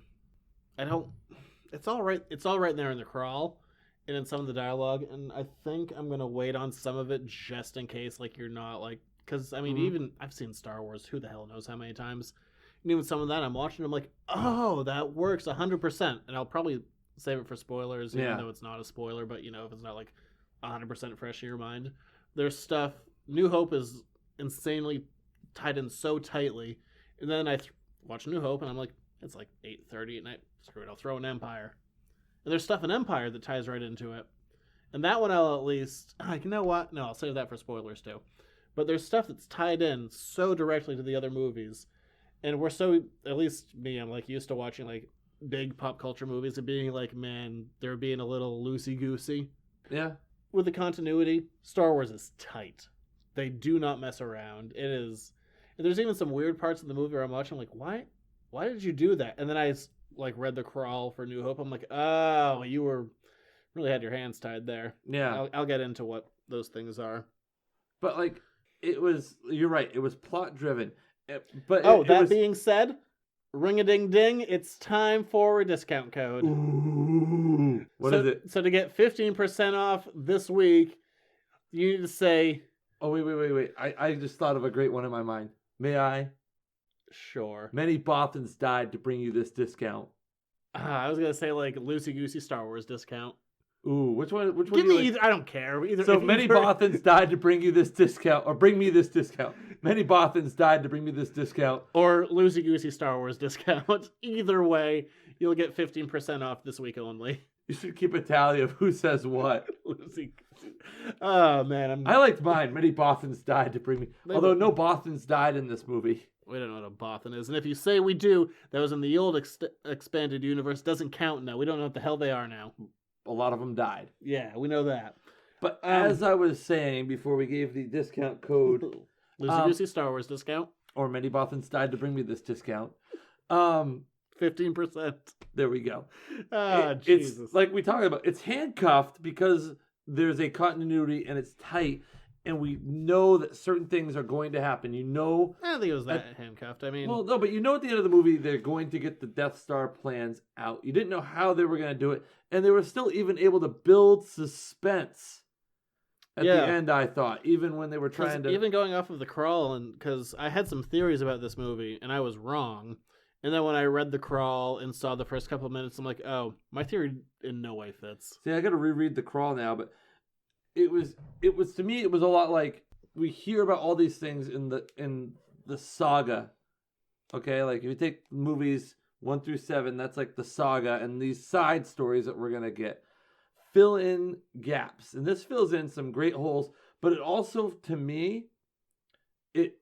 it's all right there in the crawl and in some of the dialogue, and I think I'm going to wait on some of it just in case, like, you're not, like, because, I mean, even, I've seen Star Wars, who the hell knows how many times, and even some of that I'm watching, I'm like, oh, that works 100%, and I'll probably save it for spoilers, even though it's not a spoiler, but, if it's not, like, 100% fresh in your mind. There's stuff, New Hope is insanely tied in so tightly, and then I watch New Hope, and I'm like, it's like 8:30 at night, screw it, I'll throw in Empire. And there's stuff in Empire that ties right into it. And that one I'll at least, you know what? No, I'll save that for spoilers too. But there's stuff that's tied in so directly to the other movies. And we're so, at least me, I'm like used to watching like big pop culture movies and being like, man, they're being a little loosey-goosey. Yeah. With the continuity, Star Wars is tight. They do not mess around. It is, and there's even some weird parts of the movie where I'm watching, like, why did you do that? And then I like read the crawl for New Hope. I'm like, oh, you were really had your hands tied there. Yeah. I'll get into what those things are. But like, you're right. It was plot driven. Being said, ring-a-ding-ding, it's time for a discount code. Ooh. What is it? So to get 15% off this week, you need to say... Oh, wait. I just thought of a great one in my mind. May I? Sure. Many Bothans died to bring you this discount. I was going to say, like, loosey-goosey Star Wars discount. Ooh, which one? Give me either. I don't care. So many Bothans died to bring you this discount, or bring me this discount. Many Bothans died to bring me this discount. Or loosey-goosey Star Wars discount. Either way, you'll get 15% off this week only. You should keep a tally of who says what. Oh, man. I liked mine. Many Bothans died to bring me... Although no Bothans died in this movie. We don't know what a Bothan is. And if you say we do, that was in the old expanded universe, doesn't count now. We don't know what the hell they are now. A lot of them died. Yeah, we know that. But as I was saying before we gave the discount code... Loosey-goosey Star Wars discount. Or many Bothans died to bring me this discount. 15%. There we go. Jesus. It's like we talked about. It's handcuffed because there's a continuity and it's tight. And we know that certain things are going to happen. I don't think it was that handcuffed. I mean... Well, no, but you know at the end of the movie, they're going to get the Death Star plans out. You didn't know how they were going to do it. And they were still even able to build suspense at the end, I thought. Even when they were trying to... Even going off of the crawl, and because I had some theories about this movie, and I was wrong. And then when I read the crawl and saw the first couple of minutes, I'm like, oh, my theory in no way fits. See, I got to reread the crawl now, but... It was to me, it was a lot like we hear about all these things in the saga. Okay, like if you take movies 1 through 7, that's like the saga and these side stories that we're gonna get. Fill in gaps. And this fills in some great holes, but it also, to me, it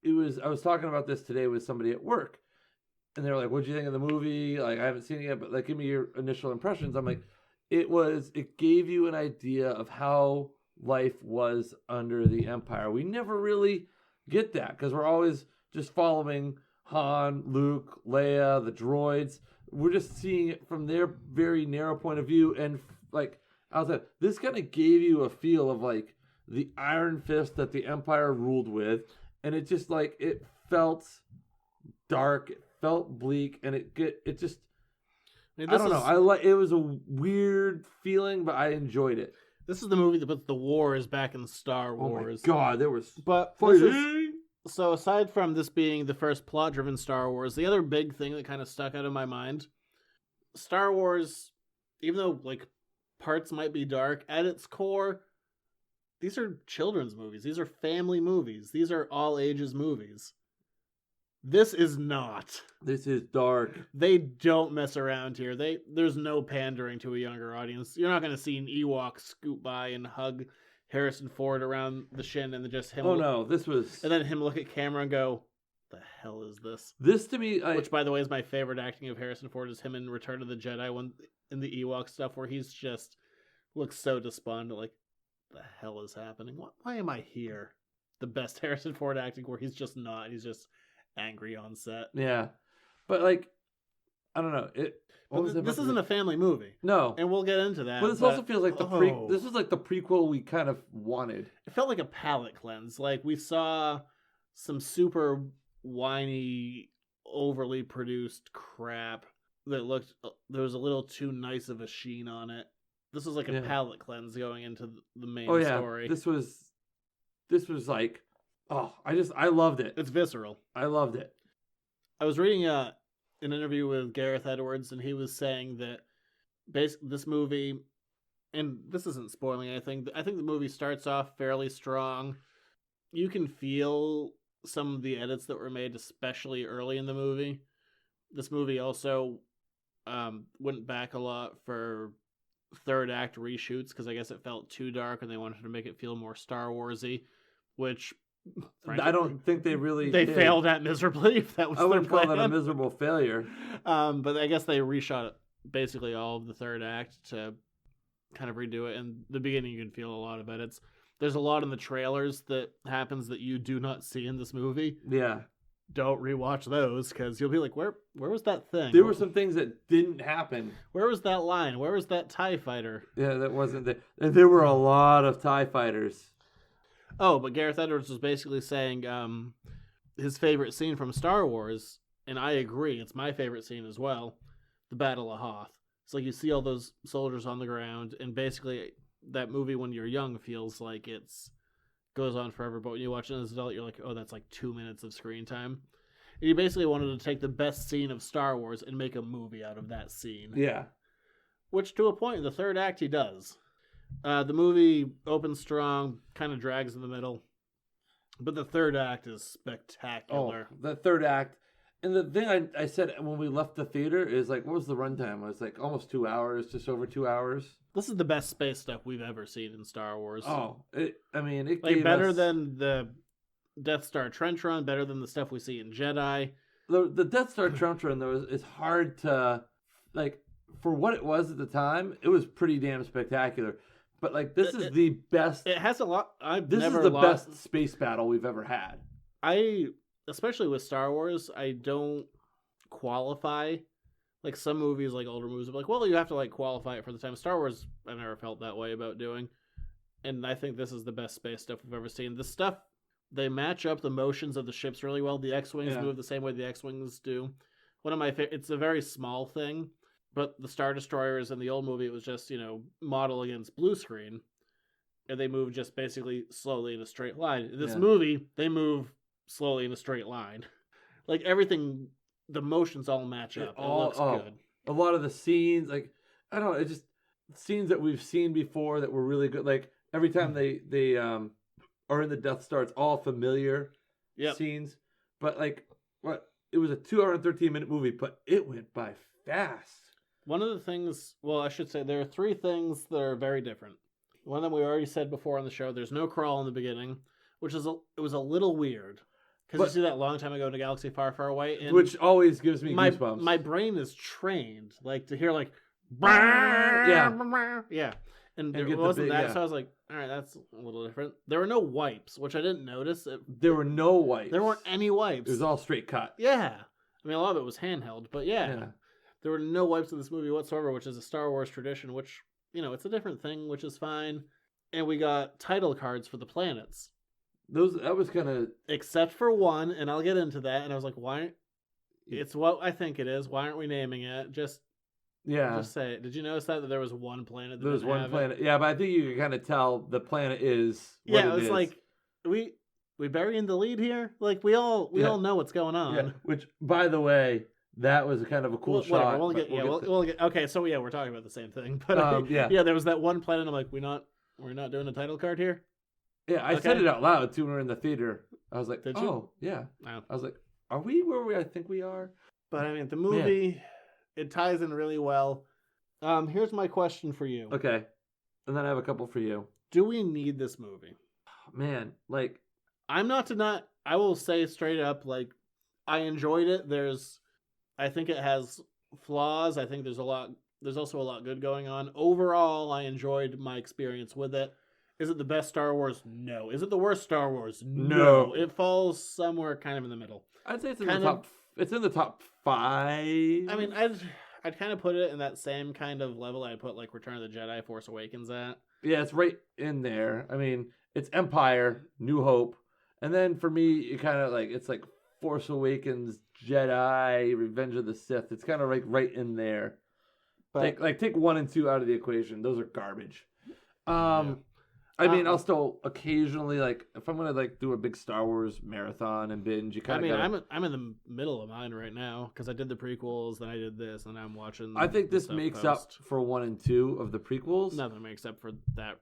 was, I was talking about this today with somebody at work. And they were like, what'd you think of the movie? Like, I haven't seen it yet, but like, give me your initial impressions. I'm like, it gave you an idea of how life was under the Empire. We never really get that because we're always just following Han, Luke, Leia, the droids. We're just seeing it from their very narrow point of view. And like I was like, this kind of gave you a feel of like the iron fist that the Empire ruled with. And it just like, it felt dark, it felt bleak, and it just... I don't know. It was a weird feeling, but I enjoyed it. This is the movie that puts the wars back in Star Wars. Oh my God, there was So aside from this being the first plot-driven Star Wars, the other big thing that kind of stuck out of my mind, Star Wars, even though like parts might be dark, at its core, these are children's movies. These are family movies. These are all ages movies. This is not. This is dark. They don't mess around here. There's no pandering to a younger audience. You're not going to see an Ewok scoot by and hug Harrison Ford around the shin and then just him. Oh no, this was. And then him look at camera and go, "The hell is this?" This to me, which by the way is my favorite acting of Harrison Ford, is him in Return of the Jedi when in the Ewok stuff where he's just looks so despondent, like, "The hell is happening? Why am I here?" The best Harrison Ford acting where he's just not. He's just angry on set. Yeah, but like, I don't know. This isn't a family movie. No, and we'll get into that. But this also feels like this was like the prequel we kind of wanted. It felt like a palate cleanse. Like we saw some super whiny overly produced crap that looked, there was a little too nice of a sheen on it. This was like a palate cleanse going into the main story. This was like, I loved it. It's visceral. I loved it. I was reading an interview with Gareth Edwards, and he was saying that this movie, and this isn't spoiling anything, I think the movie starts off fairly strong. You can feel some of the edits that were made, especially early in the movie. This movie also went back a lot for third act reshoots because I guess it felt too dark and they wanted to make it feel more Star Warsy, which frankly, I don't think they really did. Failed at miserably. If that was I wouldn't their call plan. that a miserable failure. But I guess they reshot basically all of the third act to kind of redo it. And the beginning, you can feel a lot of it. There's a lot in the trailers that happens that you do not see in this movie. Yeah. Don't rewatch those because you'll be like, where was that thing? There were some things that didn't happen. Where was that line? Where was that TIE fighter? Yeah, that wasn't there. And there were a lot of TIE fighters. Oh, but Gareth Edwards was basically saying his favorite scene from Star Wars, and I agree, it's my favorite scene as well, the Battle of Hoth. It's like you see all those soldiers on the ground, and basically that movie when you're young feels like it's goes on forever, but when you watch it as an adult, you're like, oh, that's like 2 minutes of screen time. And he basically wanted to take the best scene of Star Wars and make a movie out of that scene. Yeah. Which, to a point, in the third act, he does. The movie opens strong, kind of drags in the middle, but the third act is spectacular. Oh, the third act. And the thing I said when we left the theater is like, what was the runtime? It was like almost 2 hours, just over 2 hours. This is the best space stuff we've ever seen in Star Wars. Oh, it like gave better than the Death Star trench run, better than the stuff we see in Jedi. The Death Star trench run though is hard to like for what it was at the time. It was pretty damn spectacular. But like this is the best. It has a lot. This is the best space battle we've ever had. Especially with Star Wars, I don't qualify. Like some movies, like older movies, are like, well, you have to like qualify it for the time. Star Wars, I never felt that way about doing, and I think this is the best space stuff we've ever seen. The stuff they match up the motions of the ships really well. The X-wings move the same way the X-wings do. One of my it's a very small thing, but the Star Destroyers in the old movie, it was just model against blue screen, and they move just basically slowly in a straight line. In this movie, they move slowly in a straight line, like everything. The motions all match up. It looks good. A lot of the scenes, like I don't know, it just scenes that we've seen before that were really good. Like every time they are in the Death Star, it's all familiar scenes. But like it was a 2 hour and 13-minute movie, but it went by fast. One of the things, well, I should say there are 3 things that are very different. One of them we already said before on the show. There's no crawl in the beginning, which is it was a little weird. Because you see that long time ago in a galaxy far, far away. And which always gives me goosebumps. My brain is trained, like, to hear, like, yeah. And there wasn't that, so I was like, all right, that's a little different. There were no wipes, which I didn't notice. There were no wipes. There weren't any wipes. It was all straight cut. Yeah. I mean, a lot of it was handheld, but yeah. There were no wipes in this movie whatsoever, which is a Star Wars tradition, which, it's a different thing, which is fine. And we got title cards for the planets. That was kind of... Except for one, and I'll get into that, and I was like, why... It's what I think it is. Why aren't we naming it? Just say it. Did you notice that there was one planet that was one planet. Yeah, but I think you can kind of tell the planet is what it is. Like, we burying the lead here? Like, we all know what's going on. Yeah. Which, by the way, that was kind of a cool shot. We'll get, okay, so we're talking about the same thing. But there was that one planet. I'm like, we're not doing a title card here? Yeah, I said it out loud too when we were in the theater. I was like, Did you? Yeah. Oh. I was like, are we where I think we are? But I mean, the movie, it ties in really well. Here's my question for you. Okay. And then I have a couple for you. Do we need this movie? Man, like... I will say straight up, like, I enjoyed it. I think it has flaws. I think there's also a lot good going on. Overall, I enjoyed my experience with it. Is it the best Star Wars? No. Is it the worst Star Wars? No. It falls somewhere kind of in the middle. I'd say it's in the top 5. I mean, I'd kind of put it in that same kind of level I'd put like Return of the Jedi, Force Awakens at. Yeah, it's right in there. I mean, it's Empire, New Hope, and then for me, it kind of like it's like Force Awakens, Jedi, Revenge of the Sith. It's kind of like right in there. But, Take 1 and 2 out of the equation. Those are garbage. I mean, I'll still occasionally, like, if I'm gonna like do a big Star Wars marathon and binge, you kind of. I'm in the middle of mine right now because I did the prequels, then I did this, and I'm watching. I think this makes up for 1 and 2 of the prequels. Nothing makes up for that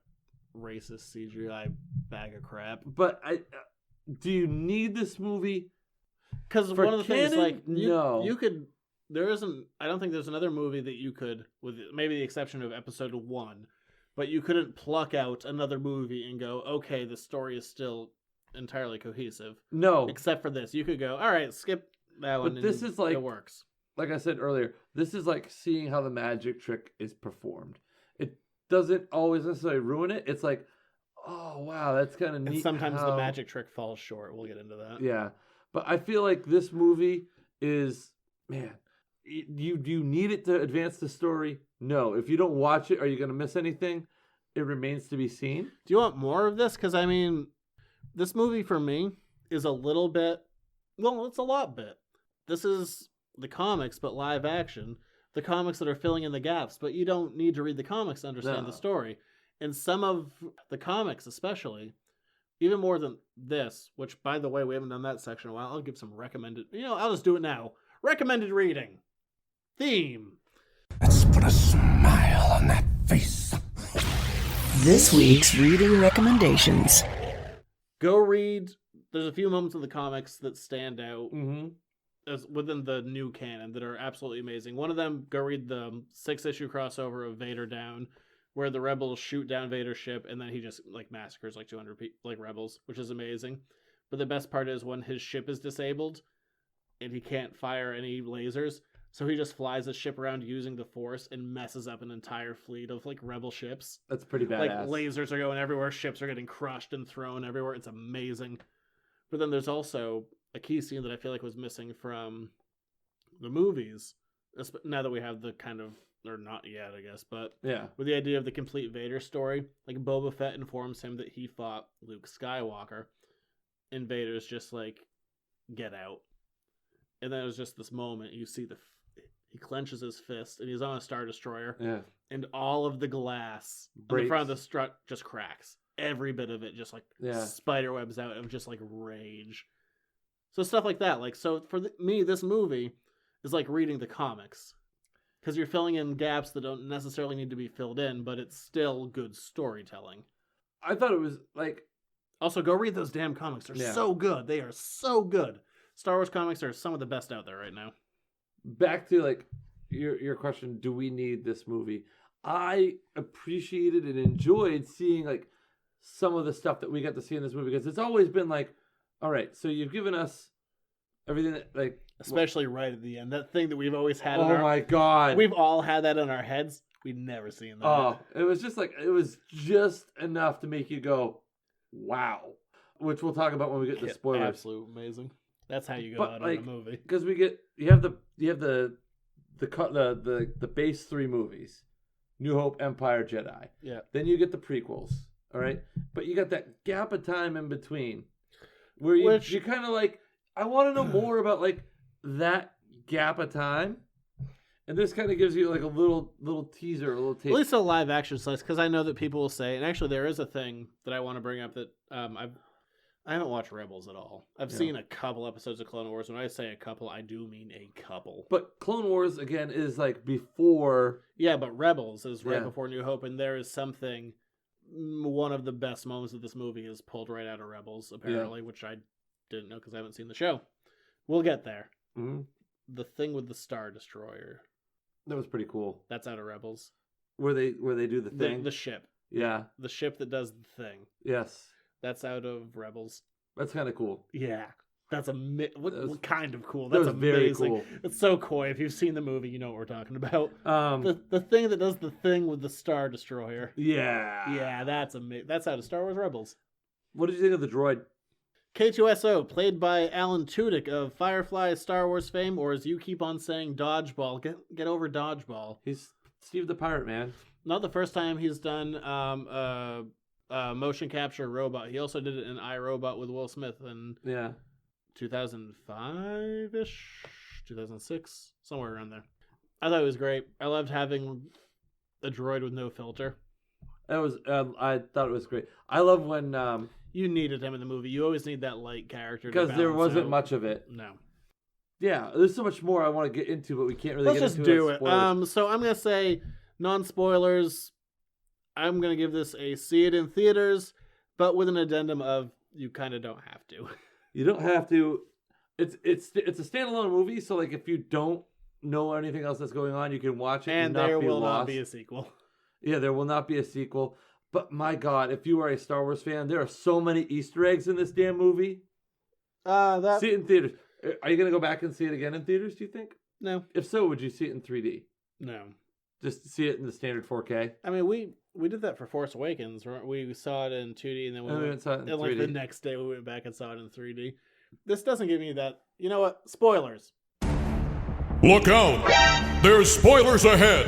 racist CGI bag of crap. But do you need this movie? Because one of the things, like, no, you could. There isn't. I don't think there's another movie that you could, with maybe the exception of Episode 1. But you couldn't pluck out another movie and go, okay, the story is still entirely cohesive. No. Except for this. You could go, all right, skip that one. But this is like, it works. Like I said earlier, this is like seeing how the magic trick is performed. It doesn't always necessarily ruin it. It's like, oh, wow, that's kind of neat. And sometimes the magic trick falls short. We'll get into that. Yeah. But I feel like this movie is, man, do you need it to advance the story? No. If you don't watch it, are you going to miss anything? It remains to be seen. Do you want more of this? Because, I mean, this movie for me is a little bit, well, it's a lot bit. This is the comics, but live action. The comics that are filling in the gaps, but you don't need to read the comics to understand the story. And some of the comics, especially, even more than this, which, by the way, we haven't done that section in a while. I'll give some recommended, I'll just do it now. Recommended reading. Theme. Let's put a smile on that face. This week's reading recommendations. Go read. There's a few moments in the comics that stand out as within the new canon that are absolutely amazing. One of them, go read the 6-issue crossover of Vader Down, where the rebels shoot down Vader's ship and then he just like massacres like 200 rebels, which is amazing. But the best part is when his ship is disabled and he can't fire any lasers, so he just flies his ship around using the Force and messes up an entire fleet of like rebel ships. That's pretty badass. Like lasers are going everywhere, ships are getting crushed and thrown everywhere. It's amazing. But then there's also a key scene that I feel like was missing from the movies. Now that we have the kind of, or not yet, I guess, but yeah, with the idea of the complete Vader story, like Boba Fett informs him that he fought Luke Skywalker, and Vader's just like, get out. And then it was just this moment, you see he clenches his fist, and he's on a Star Destroyer, and all of the glass on the front of the strut just cracks. Every bit of it just like spider webs out of just like rage. So stuff like that. Like, so for me, this movie is like reading the comics, because you're filling in gaps that don't necessarily need to be filled in, but it's still good storytelling. I thought it was like... Also, go read those damn comics. They're so good. They are so good. Star Wars comics are some of the best out there right now. Back to like your question, do we need this movie? I appreciated and enjoyed seeing like some of the stuff that we got to see in this movie, because it's always been like, all right, so you've given us everything that, like, especially right at the end, that thing that we've always had. Oh my god, we've all had that in our heads. We've never seen that. Oh, it was just like, it was just enough to make you go, wow. Which we'll talk about when we get to spoilers. Absolutely amazing. That's how you go out on a movie. Because you have the base 3 movies, New Hope, Empire, Jedi. Yeah. Then you get the prequels. All right, but you got that gap of time in between, where you kind of like, I want to know more about like that gap of time, and this kind of gives you like a little teaser, a little taste. At least a live action slice, because I know that people will say, and actually there is a thing that I want to bring up that I haven't watched Rebels at all. I've seen a couple episodes of Clone Wars. When I say a couple, I do mean a couple. But Clone Wars, again, is like before... Yeah, but Rebels is right before New Hope, and there is something... One of the best moments of this movie is pulled right out of Rebels, apparently, which I didn't know because I haven't seen the show. We'll get there. Mm-hmm. The thing with the Star Destroyer. That was pretty cool. That's out of Rebels. Where they do the thing? The ship. Yeah. The ship that does the thing. Yes. That's out of Rebels. That's kind of cool. Yeah. That's what kind of cool. That's amazing. Very cool. It's so coy. If you've seen the movie, you know what we're talking about. The thing that does the thing with the Star Destroyer. Yeah. Yeah, that's amazing. That's out of Star Wars Rebels. What did you think of the droid? K2SO, played by Alan Tudyk of Firefly Star Wars fame, or as you keep on saying, Dodgeball. Get over Dodgeball. He's Steve the Pirate, man. Not the first time he's done motion capture robot. He also did it in iRobot with Will Smith, and 2005-ish, 2006, somewhere around there. I thought it was great. I loved having a droid with no filter. That was I thought it was great. I love when you needed him in the movie. You always need that light character because there wasn't much of it. No. Yeah, there's so much more I want to get into, but we can't really. Let's get just into do it. Spoilers. So I'm gonna say non-spoilers. I'm gonna give this a see it in theaters, but with an addendum of you kind of don't have to. You don't have to. It's a standalone movie, so like if you don't know anything else that's going on, you can watch it and not there be will lost. not be a sequel. Yeah, there will not be a sequel. But my God, if you are a Star Wars fan, there are so many Easter eggs in this damn movie. See it in theaters. Are you gonna go back and see it again in theaters? Do you think? No. If so, would you see it in 3D? No. Just see it in the standard 4K. I mean, we did that for Force Awakens. We saw it in 2D, and then we went, saw it in and 3D. like the next day we went back and saw it in 3D. This doesn't give me that. You know what? Spoilers. Look out! There's spoilers ahead!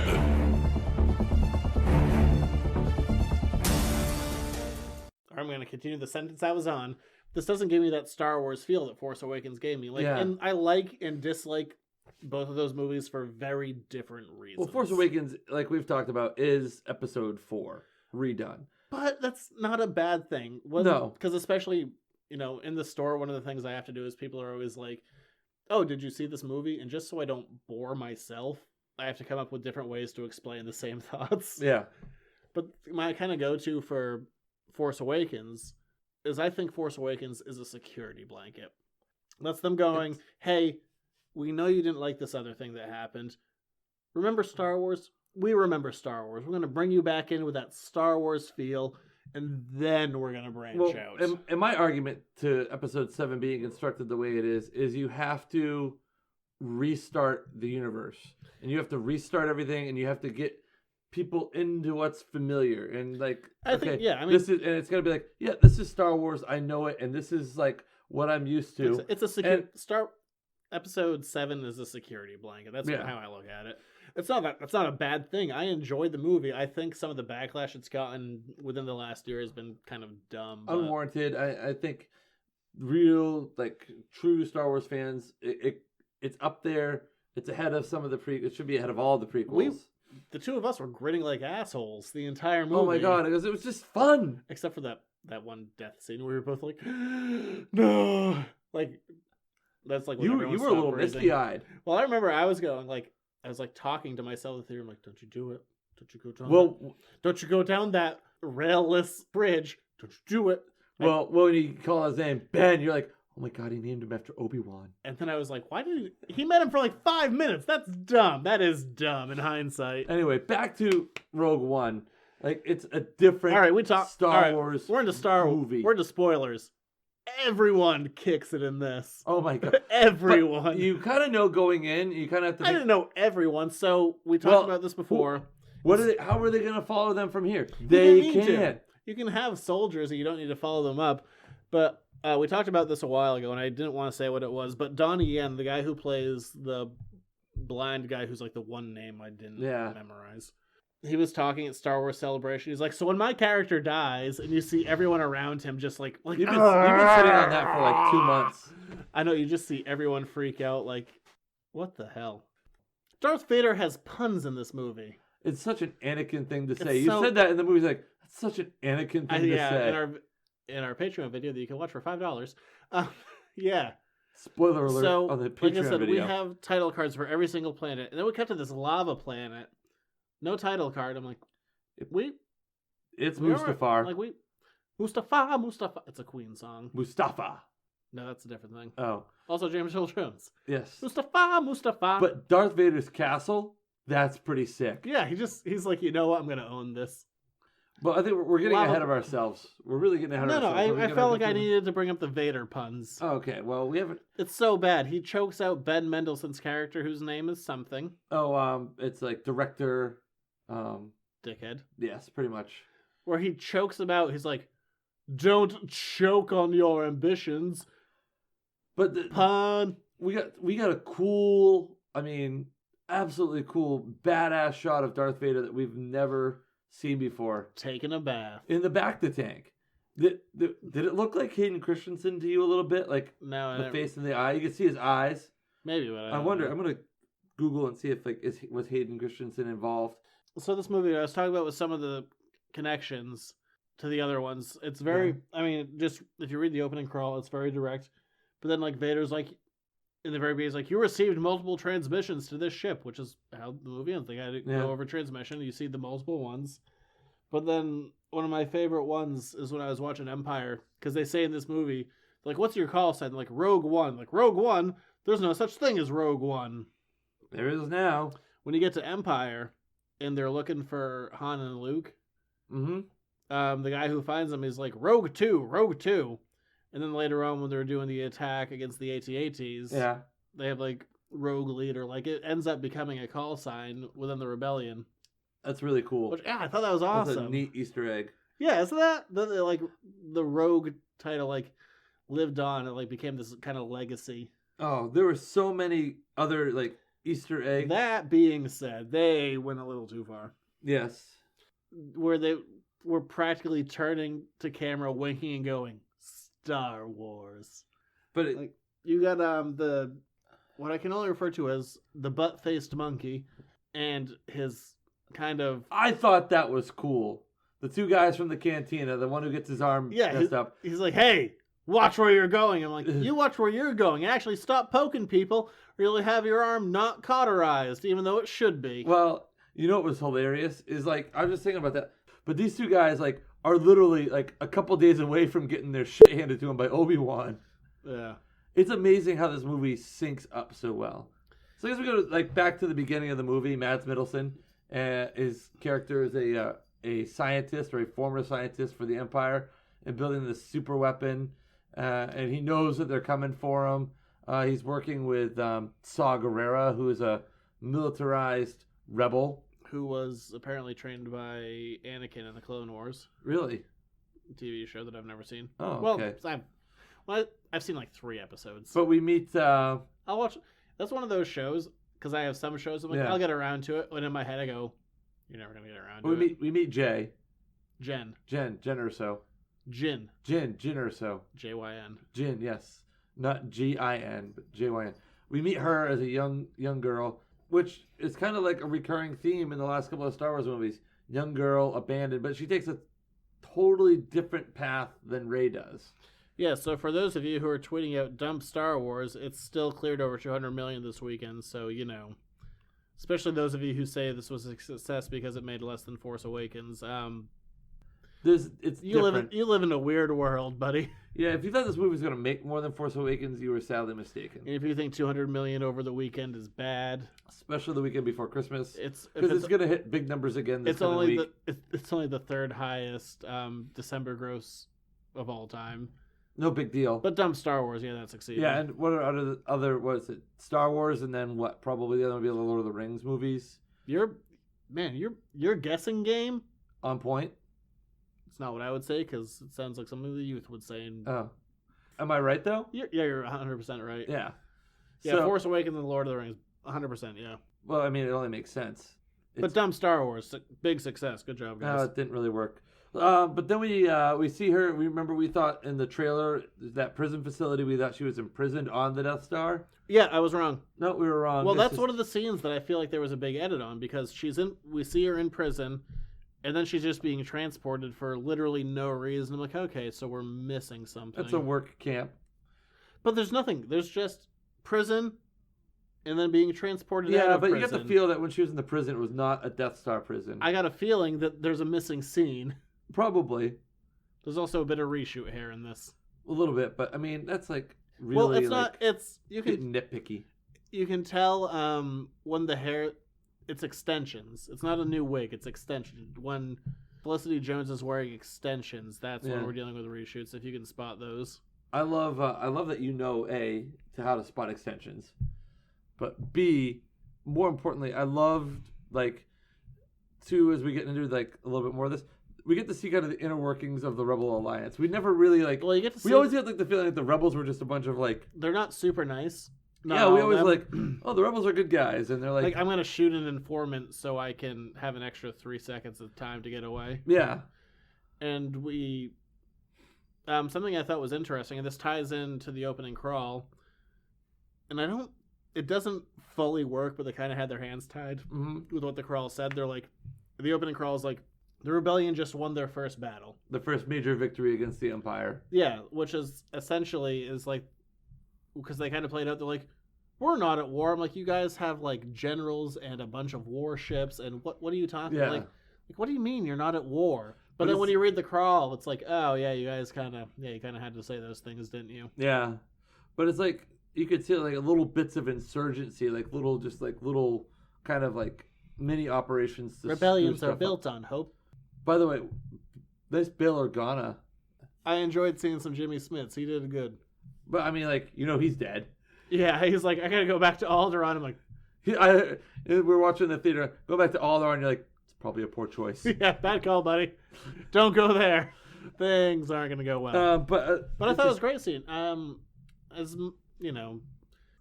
I'm going to continue the sentence I was on. This doesn't give me that Star Wars feel that Force Awakens gave me. Like, Yeah. and I like and dislike both of those movies for very different reasons. Well, Force Awakens, like we've talked about, is Episode 4 redone. But that's not a bad thing. No. Because especially, in the store, one of the things I have to do is people are always like, oh, did you see this movie? And just so I don't bore myself, I have to come up with different ways to explain the same thoughts. Yeah. But my kind of go-to for Force Awakens is I think Force Awakens is a security blanket. That's them going, hey, we know you didn't like this other thing that happened. Remember Star Wars? We remember Star Wars. We're going to bring you back in with that Star Wars feel, and then we're going to branch out. And my argument to Episode 7 being constructed the way it is you have to restart the universe. And you have to restart everything, and you have to get people into what's familiar. And like, this is, and it's going to be like, yeah, this is Star Wars. I know it. And this is like what I'm used to. It's a Episode 7 is a security blanket. That's how I look at it. It's not that's not a bad thing. I enjoyed the movie. I think some of the backlash it's gotten within the last year has been kind of dumb. But... unwarranted. I think real, like, true Star Wars fans, it's up there. It's ahead of some of the it should be ahead of all the prequels. The two of us were grinning like assholes the entire movie. Oh my God, because it was just fun. Except for that one death scene where we were both like, no. Like, that's like when you were a little misty-eyed. Well, I remember I was talking to myself in the theater. I'm like, don't you do it. Don't you go down don't you go down that railless bridge. Don't you do it. Well, when you call his name, Ben, you're like, oh my God, he named him after Obi-Wan. And then I was like, why did he met him for like 5 minutes? That's dumb. That is dumb in hindsight. Anyway, back to Rogue One. Like, it's a different Star Wars We're into Star Wars movie. We're into spoilers. Everyone kicks it in this. Oh my God. Everyone. But you kind of know going in, you kind of have to I didn't know everyone, so we talked about this before. How are they going to follow them from here? They can. You can have soldiers and you don't need to follow them up. But we talked about this a while ago, and I didn't want to say what it was, but Donnie Yen, the guy who plays the blind guy who's like the one name I didn't memorize. He was talking at Star Wars Celebration. He's like, so when my character dies and you see everyone around him just like you've been sitting on that for like 2 months. I know, you just see everyone freak out like, what the hell? Darth Vader has puns in this movie. It's such an Anakin thing to say. You said that in the movie, like, that's such an Anakin thing to say. In our Patreon video that you can watch for $5. Yeah. Spoiler alert on the Patreon like I said, video. We have title cards for every single planet. And then we cut to this lava planet. No title card. I'm like, it's Mustafar. Like Mustafa. It's a Queen song. Mustafa. No, that's a different thing. Oh. Also James Earl Jones. Yes. Mustafa. But Darth Vader's castle, that's pretty sick. Yeah, he's like, you know what? I'm going to own this. But I think we're getting ahead of ourselves. We're really getting ahead of ourselves. I felt like I needed to bring up the Vader puns. Okay, well, we haven't... It's so bad. He chokes out Ben Mendelsohn's character, whose name is something. Oh, it's like director... Dickhead. Yes, pretty much. Where he chokes him out. He's like, don't choke on your ambitions. But the pun. We got a cool, absolutely cool, badass shot of Darth Vader that we've never seen before. Taking a bath. In the bacta tank. Did it look like Hayden Christensen to you a little bit? Like No, the face and the eye? You can see his eyes. maybe, but I wonder. I'm going to Google and see if was Hayden Christensen involved. So this movie I was talking about with some of the connections to the other ones. It's very, I mean, just if you read the opening crawl, it's very direct. But then like Vader's like in the very beginning, he's like, you received multiple transmissions to this ship, which is how the movie ends. They got to go over transmission. You see the multiple ones. But then one of my favorite ones is when I was watching Empire, because they say in this movie, like, what's your call sign? Like, Rogue One. Like, Rogue One, there's no such thing as Rogue One. There is now. When you get to Empire, and they're looking for Han and Luke, the guy who finds them is like, Rogue 2, Rogue 2. And then later on, when they're doing the attack against the AT-ATs, they have, like, Rogue Leader. Like, it ends up becoming a call sign within the rebellion. That's really cool. Which, I thought that was awesome. That's a neat Easter egg. Yeah, isn't that like the Rogue title like lived on? It like became this kind of legacy. Oh, there were so many other like Easter eggs. That being said, they went a little too far. Yes, where they were practically turning to camera, winking and going, "Star Wars." But like you got the what I can only refer to as the butt-faced monkey and his kind of. I thought that was cool. The two guys from the cantina, the one who gets his arm messed up. He's like, hey, watch where you're going. I'm like, you watch where you're going. Actually, stop poking people or you'll have your arm not cauterized, even though it should be. Well, you know what was hilarious? Is like, I was just thinking about that. But these two guys, like, are literally, like, a couple days away from getting their shit handed to them by Obi-Wan. Yeah. It's amazing how this movie syncs up so well. So I guess we go, like, back to the beginning of the movie. Mads Mikkelsen, his character is a scientist or a former scientist for the Empire and building this super weapon. And he knows that they're coming for him. He's working with Saw Gerrera, who is a militarized rebel. Who was apparently trained by Anakin in the Clone Wars. Really? TV show that I've never seen. Oh, well, okay. I've seen like 3 episodes. But we meet... I'll watch... That's one of those shows, because I have some shows, I'm like, I'll get around to it. And in my head I go, you're never going to get around to it. We meet Jay. Jen Urso. Jin Urso. Jyn. Jin, yes. Not Gin, but Jyn. We meet her as a young girl, which is kind of like a recurring theme in the last couple of Star Wars movies. Young girl, abandoned, but she takes a totally different path than Rey does. Yeah, so for those of you who are tweeting out dump Star Wars, it's still cleared over 200 million this weekend, so you know. Especially those of you who say this was a success because it made less than Force Awakens. You live in a weird world, buddy. Yeah, if you thought this movie was going to make more than Force Awakens, you were sadly mistaken. And if you think 200 million over the weekend is bad, especially the weekend before Christmas, it's going to hit big numbers again this coming week. It's only the 3rd highest December gross of all time. No big deal. But dump Star Wars, yeah, that succeeded. Yeah, and what are other what is it? Star Wars, and then what? Probably the other would be the Lord of the Rings movies. Your guessing game on point. It's not what I would say because it sounds like something the youth would say. Oh, am I right though? You're 100% right. Yeah. Yeah, so, Force Awakens and Lord of the Rings, 100%. Yeah. Well, I mean, it only makes sense. But dumb Star Wars, big success. Good job, guys. No, it didn't really work. But then we see her. We remember we thought in the trailer that prison facility we thought she was imprisoned on the Death Star. Yeah, I was wrong. No, we were wrong. Well, that's one of the scenes that I feel like there was a big edit on because we see her in prison, and then she's just being transported for literally no reason. I'm like, okay, so we're missing something. That's a work camp. But there's nothing. There's just prison, and then being transported out of prison. Yeah, but you get the feel that when she was in the prison, it was not a Death Star prison. I got a feeling that there's a missing scene. Probably. There's also a bit of reshoot here in this. A little bit, but I mean that's like really. Well, it's not. It's you can nitpicky. You can tell when the hair, it's extensions. It's not a new wig. It's extensions. When Felicity Jones is wearing extensions, that's when we're dealing with reshoots. If you can spot those. I love that you know A, to how to spot extensions, but B, more importantly, I loved like two as we get into like a little bit more of this. We get to see kind of the inner workings of the Rebel Alliance. We never really like. Well, you get to see. We always get like the feeling that the Rebels were just a bunch of like. They're not super nice. Yeah, we always like. Oh, the Rebels are good guys, and they're like. I'm gonna shoot an informant so I can have an extra 3 seconds of time to get away. Yeah. And we Something I thought was interesting, and this ties into the opening crawl, and it doesn't fully work, but they kind of had their hands tied with what the crawl said. They're like, the opening crawl is like, the rebellion just won their first battle. The first major victory against the Empire. Yeah, which is essentially like, because they kind of played out, they're like, we're not at war. I'm like, you guys have like generals and a bunch of warships, and what are you talking about? Like, what do you mean you're not at war? But then when you read the crawl, it's like, oh yeah, you guys kind of had to say those things, didn't you? Yeah, but it's like you could see like little bits of insurgency, like little kind of like mini operations. Rebellions are built on hope. By the way, this Bail Organa, I enjoyed seeing some Jimmy Smits. He did good. But I mean, like, he's dead. Yeah, he's like, I gotta go back to Alderaan. I'm like, we're watching the theater. Go back to Alderaan. You're like, it's probably a poor choice. Yeah, bad call, buddy. Don't go there. Things aren't gonna go well. But I thought it was a great scene.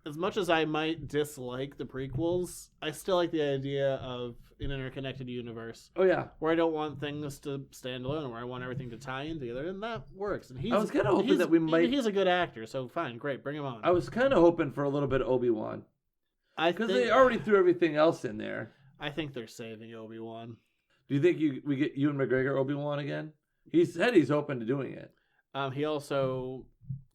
As much as I might dislike the prequels, I still like the idea of an interconnected universe. Oh yeah, where I don't want things to stand alone, where I want everything to tie in together, and that works. And I was kind of hoping that we might. He's a good actor, so fine, great, bring him on. I was kind of hoping for a little bit of Obi-Wan, because they already threw everything else in there. I think they're saving Obi-Wan. Do you think we get Ewan McGregor Obi-Wan again? He said he's open to doing it. He also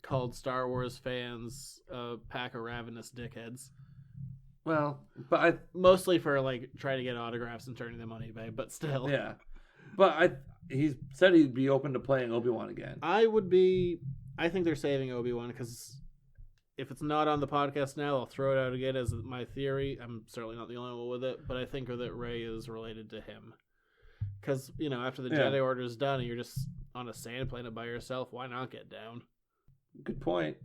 called Star Wars fans a pack of ravenous dickheads. Well, but mostly for like trying to get autographs and turning them on eBay, but still. Yeah. But he said he'd be open to playing Obi-Wan again. I think they're saving Obi-Wan, because if it's not on the podcast now, I'll throw it out again as my theory. I'm certainly not the only one with it, but I think that Rey is related to him. Because, after the Jedi Order is done and you're just on a sand planet by yourself, why not get down? Good point.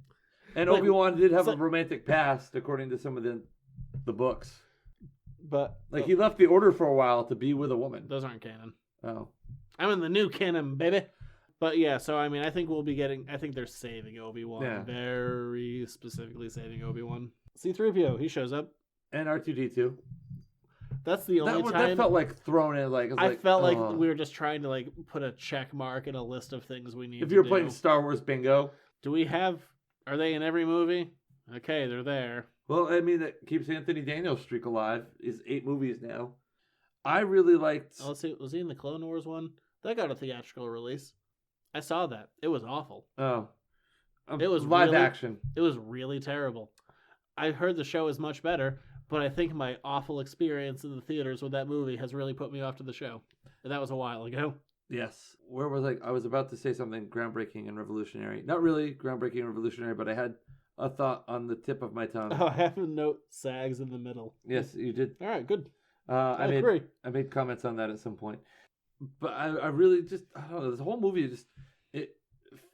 And Obi-Wan did have a romantic past, according to some of the books. But he left the Order for a while to be with a woman. Those aren't canon. Oh. I'm in the new canon, baby. But yeah, so I mean, I think they're saving Obi-Wan. Yeah. Very specifically saving Obi-Wan. C-3PO, he shows up. And R2-D2. That's the only time. That felt like thrown in. I felt like we were just trying to put a check mark in a list of things we need to do. If you're playing Star Wars bingo. Are they in every movie? Okay, they're there. Well, I mean, that keeps Anthony Daniels' streak alive. Is 8 movies now. I really liked... Oh, let's see. Was he in the Clone Wars one? That got a theatrical release. I saw that. It was awful. Oh. It was live action. It was really terrible. I heard the show is much better, but I think my awful experience in the theaters with that movie has really put me off to the show. And that was a while ago. Yes. Where was I? I was about to say something groundbreaking and revolutionary. Not really groundbreaking and revolutionary, but I had a thought on the tip of my tongue. Oh, I have a note sags in the middle. Yes, you did. All right, good. I made comments on that at some point. But I really just, I don't know, this whole movie it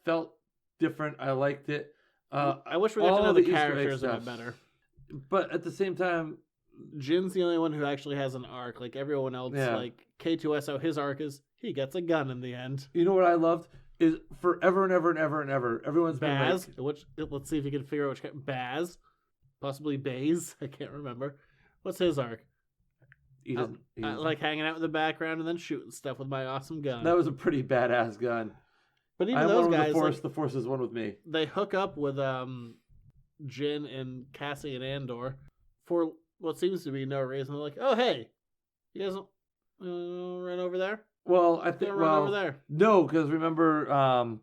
felt different. I liked it. I wish we got to know the characters a bit better. But at the same time, Jin's the only one who actually has an arc. Like everyone else, like K2SO, his arc is he gets a gun in the end. You know what I loved is forever and ever and ever and ever, everyone's Baz. been like, let's see if you can figure out which Baz, possibly Baze. I can't remember. What's his arc? He doesn't. Like hanging out in the background and then shooting stuff with my awesome gun. That was a pretty badass gun. But even those guys, the Force is one with me. They hook up with Jin and Cassian Andor for what seems to be no reason. They're like, oh hey, you guys run over there. Well, I think run over there. No, because remember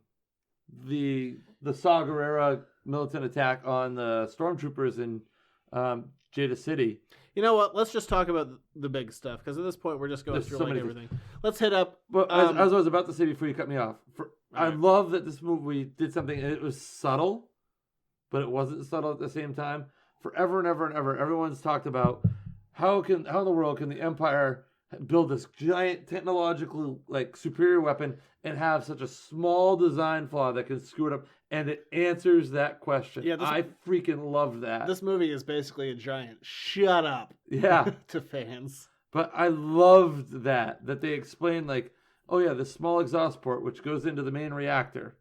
the Saw Gerrera militant attack on the stormtroopers in Jedha City. You know what? Let's just talk about the big stuff, because at this point we're just going through everything. Let's hit up. But as I was about to say before you cut me off, I love that this movie did something. It was subtle, but it wasn't subtle at the same time. Forever and ever and ever, everyone's talked about how in the world can the Empire build this giant technologically superior weapon and have such a small design flaw that can screw it up, and it answers that question. Yeah, I freaking love that. This movie is basically a giant shut up to fans. But I loved that they explained oh yeah, the small exhaust port which goes into the main reactor.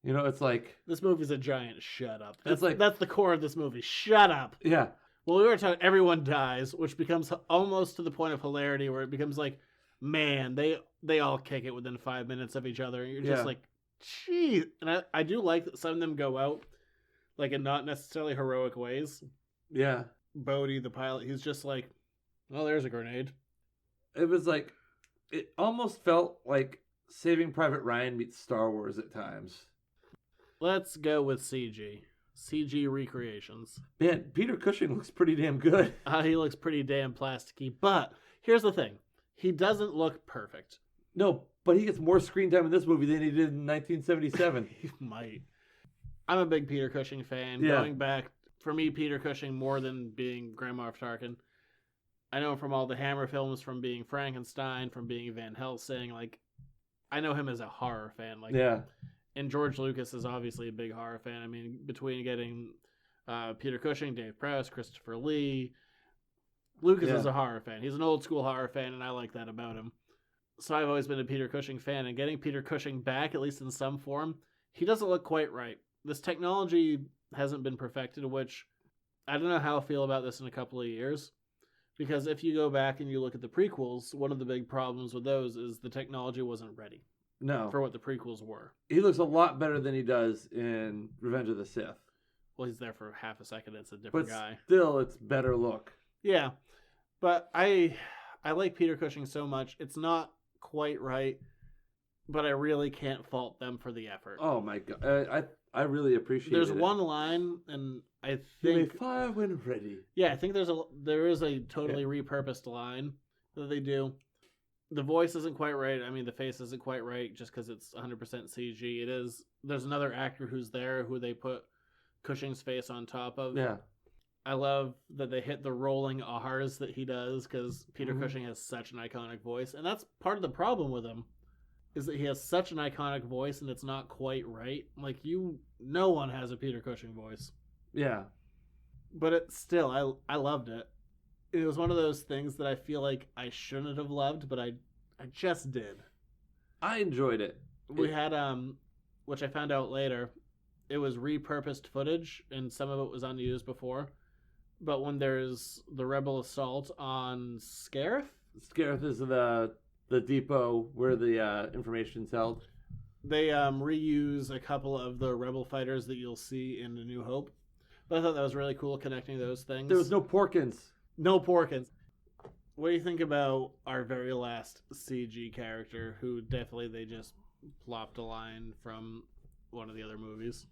It's like this movie's a giant shut up. That's the core of this movie. Shut up. Yeah. Well, we were talking everyone dies, which becomes almost to the point of hilarity where it becomes like, man, they all kick it within 5 minutes of each other. You're just like, Jeez. And I do like that some of them go out, like, in not necessarily heroic ways. Yeah. Bodhi, the pilot, he's just like, well, there's a grenade. It was like, it almost felt like Saving Private Ryan meets Star Wars at times. Let's go with CG. CG recreations. Man, Peter Cushing looks pretty damn good. He looks pretty damn plasticky. But here's the thing. He doesn't look perfect. No, but he gets more screen time in this movie than he did in 1977. He might. I'm a big Peter Cushing fan. Yeah. Going back, for me, Peter Cushing more than being Grand Moff Tarkin. I know him from all the Hammer films, from being Frankenstein, from being Van Helsing. Like, I know him as a horror fan. Like, Yeah. And George Lucas is obviously a big horror fan. I mean, between getting Peter Cushing, Dave Prowse, Christopher Lee, Lucas is a horror fan. He's an old school horror fan, and I like that about him. So I've always been a Peter Cushing fan, and getting Peter Cushing back, at least in some form, he doesn't look quite right. This technology hasn't been perfected, which I don't know how I feel about this in a couple of years. Because if you go back and you look at the prequels, one of the big problems with those is the technology wasn't ready. No. For what the prequels were. He looks a lot better than he does in Revenge of the Sith. Well, he's there for half a second. It's a different guy. Still, it's better look. Yeah. But I like Peter Cushing so much. It's not quite right, but I really can't fault them for the effort. Oh, my God. I really appreciate it. There's one line, and I You may think... fire when ready. Yeah, I think there is a totally repurposed line that they do. The voice isn't quite right. I mean, the face isn't quite right just because it's 100% CG. It is. There's another actor who's there who they put Cushing's face on top of. Yeah. I love that they hit the rolling R's that he does because Peter Cushing has such an iconic voice. And that's part of the problem with him is that he has such an iconic voice and it's not quite right. Like, no one has a Peter Cushing voice. Yeah. But it's still, I loved it. It was one of those things that I feel like I shouldn't have loved, but I just did. I enjoyed it. We had, which I found out later, it was repurposed footage, and some of it was unused before. But when there's the Rebel assault on Scarif? Scarif is the depot where the information's held. They reuse a couple of the Rebel fighters that you'll see in A New Hope. But I thought that was really cool, connecting those things. There was no Porkins. No Porkins. What do you think about our very last CG character, who definitely they just plopped a line from one of the other movies?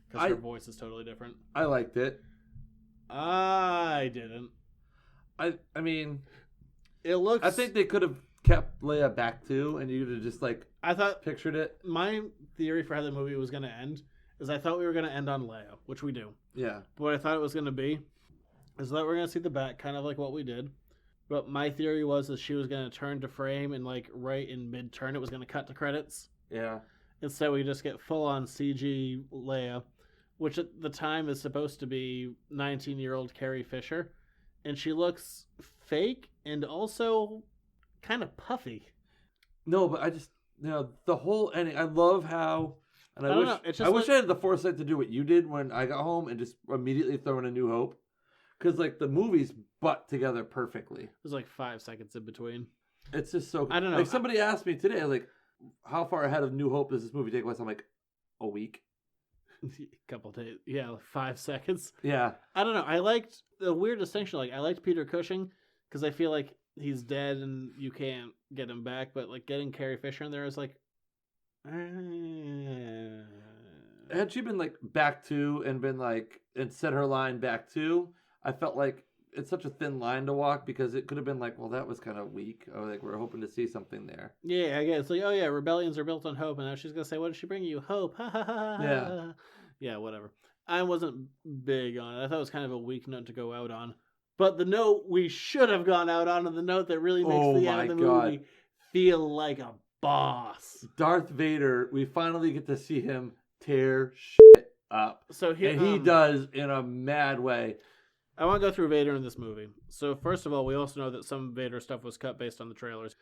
Because her voice is totally different. I liked it. I didn't. I mean, it looks... I think they could have kept Leia back too, and you could have just pictured it. My theory for how the movie was going to end is I thought we were going to end on Leia, which we do. Yeah. But what I thought it was going to be is that we're going to see the back, kind of like what we did. But my theory was that she was going to turn to frame, and right in mid-turn it was going to cut to credits. Yeah. Instead we just get full-on CG Leia, which at the time is supposed to be 19-year-old Carrie Fisher. And she looks fake and also kind of puffy. No, but I just, the whole ending, I love how... And I wish I had the foresight to do what you did when I got home and just immediately throw in A New Hope. Because, the movies butt together perfectly. There's 5 seconds in between. It's just so... I don't know. Somebody asked me today, how far ahead of New Hope does this movie take place? I'm like, a week. A couple days. Yeah, 5 seconds. Yeah. I don't know. I liked the weird distinction. I liked Peter Cushing because I feel like he's dead and you can't get him back. But, getting Carrie Fisher in there is Had she been back to and been and said her line back to, I felt like it's such a thin line to walk because it could have been well, that was kind of weak. Or we're hoping to see something there. Yeah, I guess. Oh yeah, rebellions are built on hope, and now she's gonna say, "What did she bring you? Hope." Ha ha ha. Yeah. Yeah, whatever. I wasn't big on it. I thought it was kind of a weak note to go out on. But the note we should have gone out on, and the note that really makes the end of the movie feel like a boss. Darth Vader, we finally get to see him tear shit up. And he does in a mad way. I want to go through Vader in this movie. So first of all, we also know that some Vader stuff was cut based on the trailers.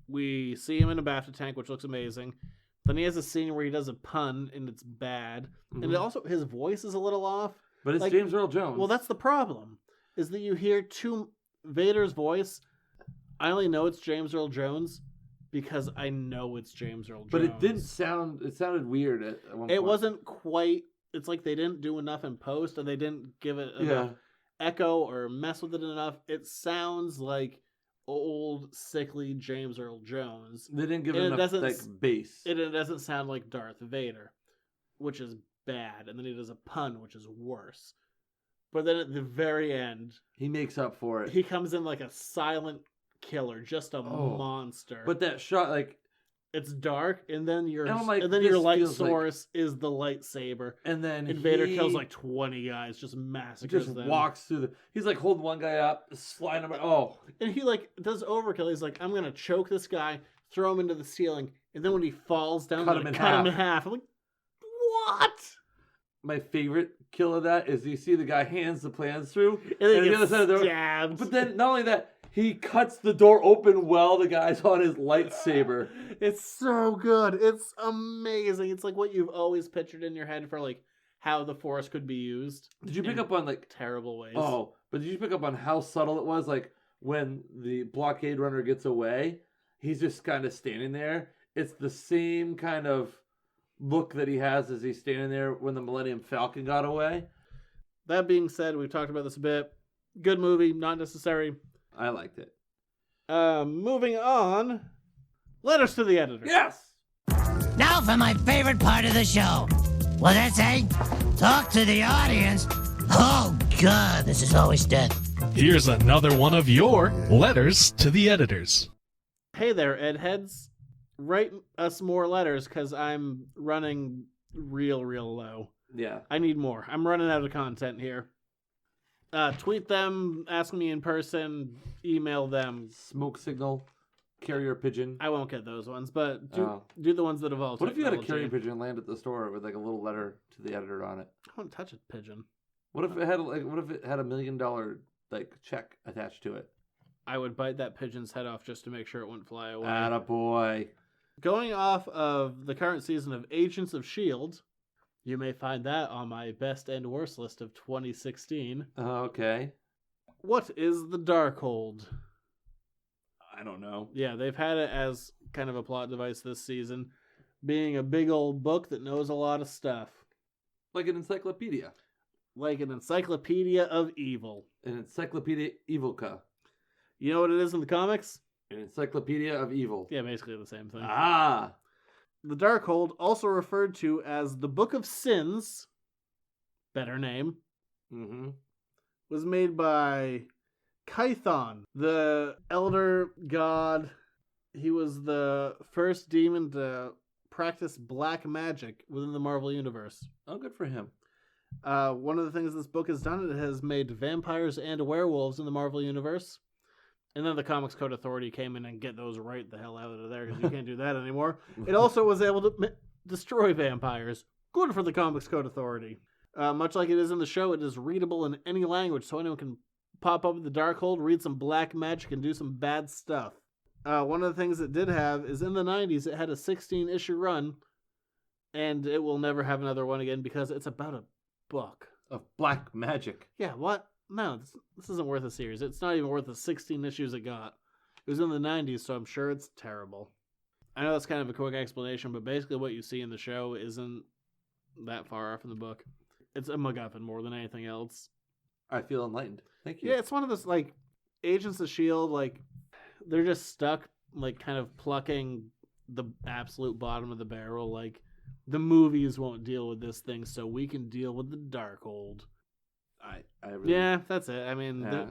We see him in a BAFTA tank, which looks amazing. Then he has a scene where he does a pun, and it's bad. Mm-hmm. And also, his voice is a little off. But it's James Earl Jones. Well, that's the problem, is that you hear Vader's voice. I only know it's James Earl Jones because I know it's James Earl Jones. But it didn't sound. It sounded weird at one point. It wasn't quite. It's like they didn't do enough in post, and they didn't give it enough echo or mess with it enough. It sounds like old, sickly James Earl Jones. They didn't give it enough like bass. It doesn't sound like Darth Vader, which is bad. And then he does a pun, which is worse. But then at the very end, he makes up for it. He comes in like a silent killer, just a monster. But that shot, like, it's dark, and then your like, your light source is the lightsaber, and then Vader kills like 20 guys, just massacres them. Just walks through he's like holding one guy up, sliding him. And he like does overkill. He's like, I'm gonna choke this guy, throw him into the ceiling, and then when he falls down, cut him in half. I'm like, what? My favorite kill of that is you see the guy hands the plans through, and then the other side of the door. But then not only that, he cuts the door open while the guy's on his lightsaber. It's so good. It's amazing. It's like what you've always pictured in your head for like how the Force could be used. Did you pick up on like terrible ways? Oh, but did you pick up on how subtle it was? Like when the blockade runner gets away, he's just kind of standing there. It's the same kind of look that he has as he's standing there when the Millennium Falcon got away. That being said, we've talked about this a bit. Good movie, not necessary. I liked it. Moving on. Letters to the editor. Yes! Now for my favorite part of the show. What did I say? Talk to the audience. Oh, God, this is always dead. Here's another one of your letters to the editors. Hey there, Edheads. Write us more letters, because I'm running real low. Yeah. I need more. I'm running out of content here. Tweet them, ask me in person, email them. Smoke signal, carrier pigeon. I won't get those ones, but do the ones that evolve. What if you had a carrier pigeon land at the store with like a little letter to the editor on it? I wouldn't touch a pigeon. What if it had $1 million like check attached to it? I would bite that pigeon's head off just to make sure it wouldn't fly away. Attaboy. Going off of the current season of Agents of S.H.I.E.L.D., you may find that on my best and worst list of 2016. Okay. What is the Darkhold? I don't know. Yeah, they've had it as kind of a plot device this season, being a big old book that knows a lot of stuff. Like an encyclopedia. Like an encyclopedia of evil. An encyclopedia evilka. You know what it is in the comics? An encyclopedia of evil. Yeah, basically the same thing. Ah! The Darkhold, also referred to as the Book of Sins, better name, was made by Kython, the elder god. He was the first demon to practice black magic within the Marvel Universe. Oh, good for him. One of the things this book has done, it has made vampires and werewolves in the Marvel Universe. And then the Comics Code Authority came in and get those right the hell out of there, because you can't do that anymore. It also was able to destroy vampires. Good for the Comics Code Authority. Much like it is in the show, it is readable in any language, so anyone can pop up with the Darkhold, read some black magic, and do some bad stuff. One of the things it did have is in the 90s, it had a 16-issue run, and it will never have another one again because it's about a book. Of black magic. Yeah, what? No, this isn't worth a series. It's not even worth the 16 issues it got. It was in the 90s, so I'm sure it's terrible. I know that's kind of a quick explanation, but basically what you see in the show isn't that far off in the book. It's a MacGuffin more than anything else. I feel enlightened. Thank you. Yeah, it's one of those, like, Agents of S.H.I.E.L.D., like, they're just stuck, like, kind of plucking the absolute bottom of the barrel. Like, the movies won't deal with this thing, so we can deal with the Darkhold. I really, yeah, that's it. I mean, yeah,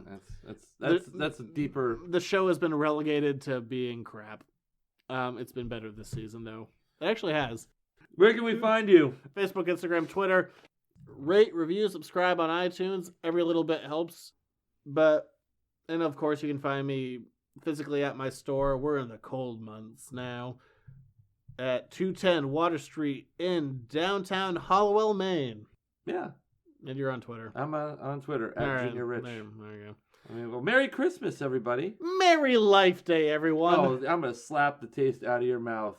that's a deeper. The show has been relegated to being crap. It's been better this season, though. It actually has. Where can we find you? Facebook, Instagram, Twitter. Rate, review, subscribe on iTunes. Every little bit helps. And of course, you can find me physically at my store. We're in the cold months now. At 210 Water Street in downtown Hollowell, Maine. Yeah. And you're on Twitter. I'm on Twitter at Junior Rich. There you go. I mean, well, Merry Christmas, everybody. Merry Life Day, everyone. Oh, I'm going to slap the taste out of your mouth.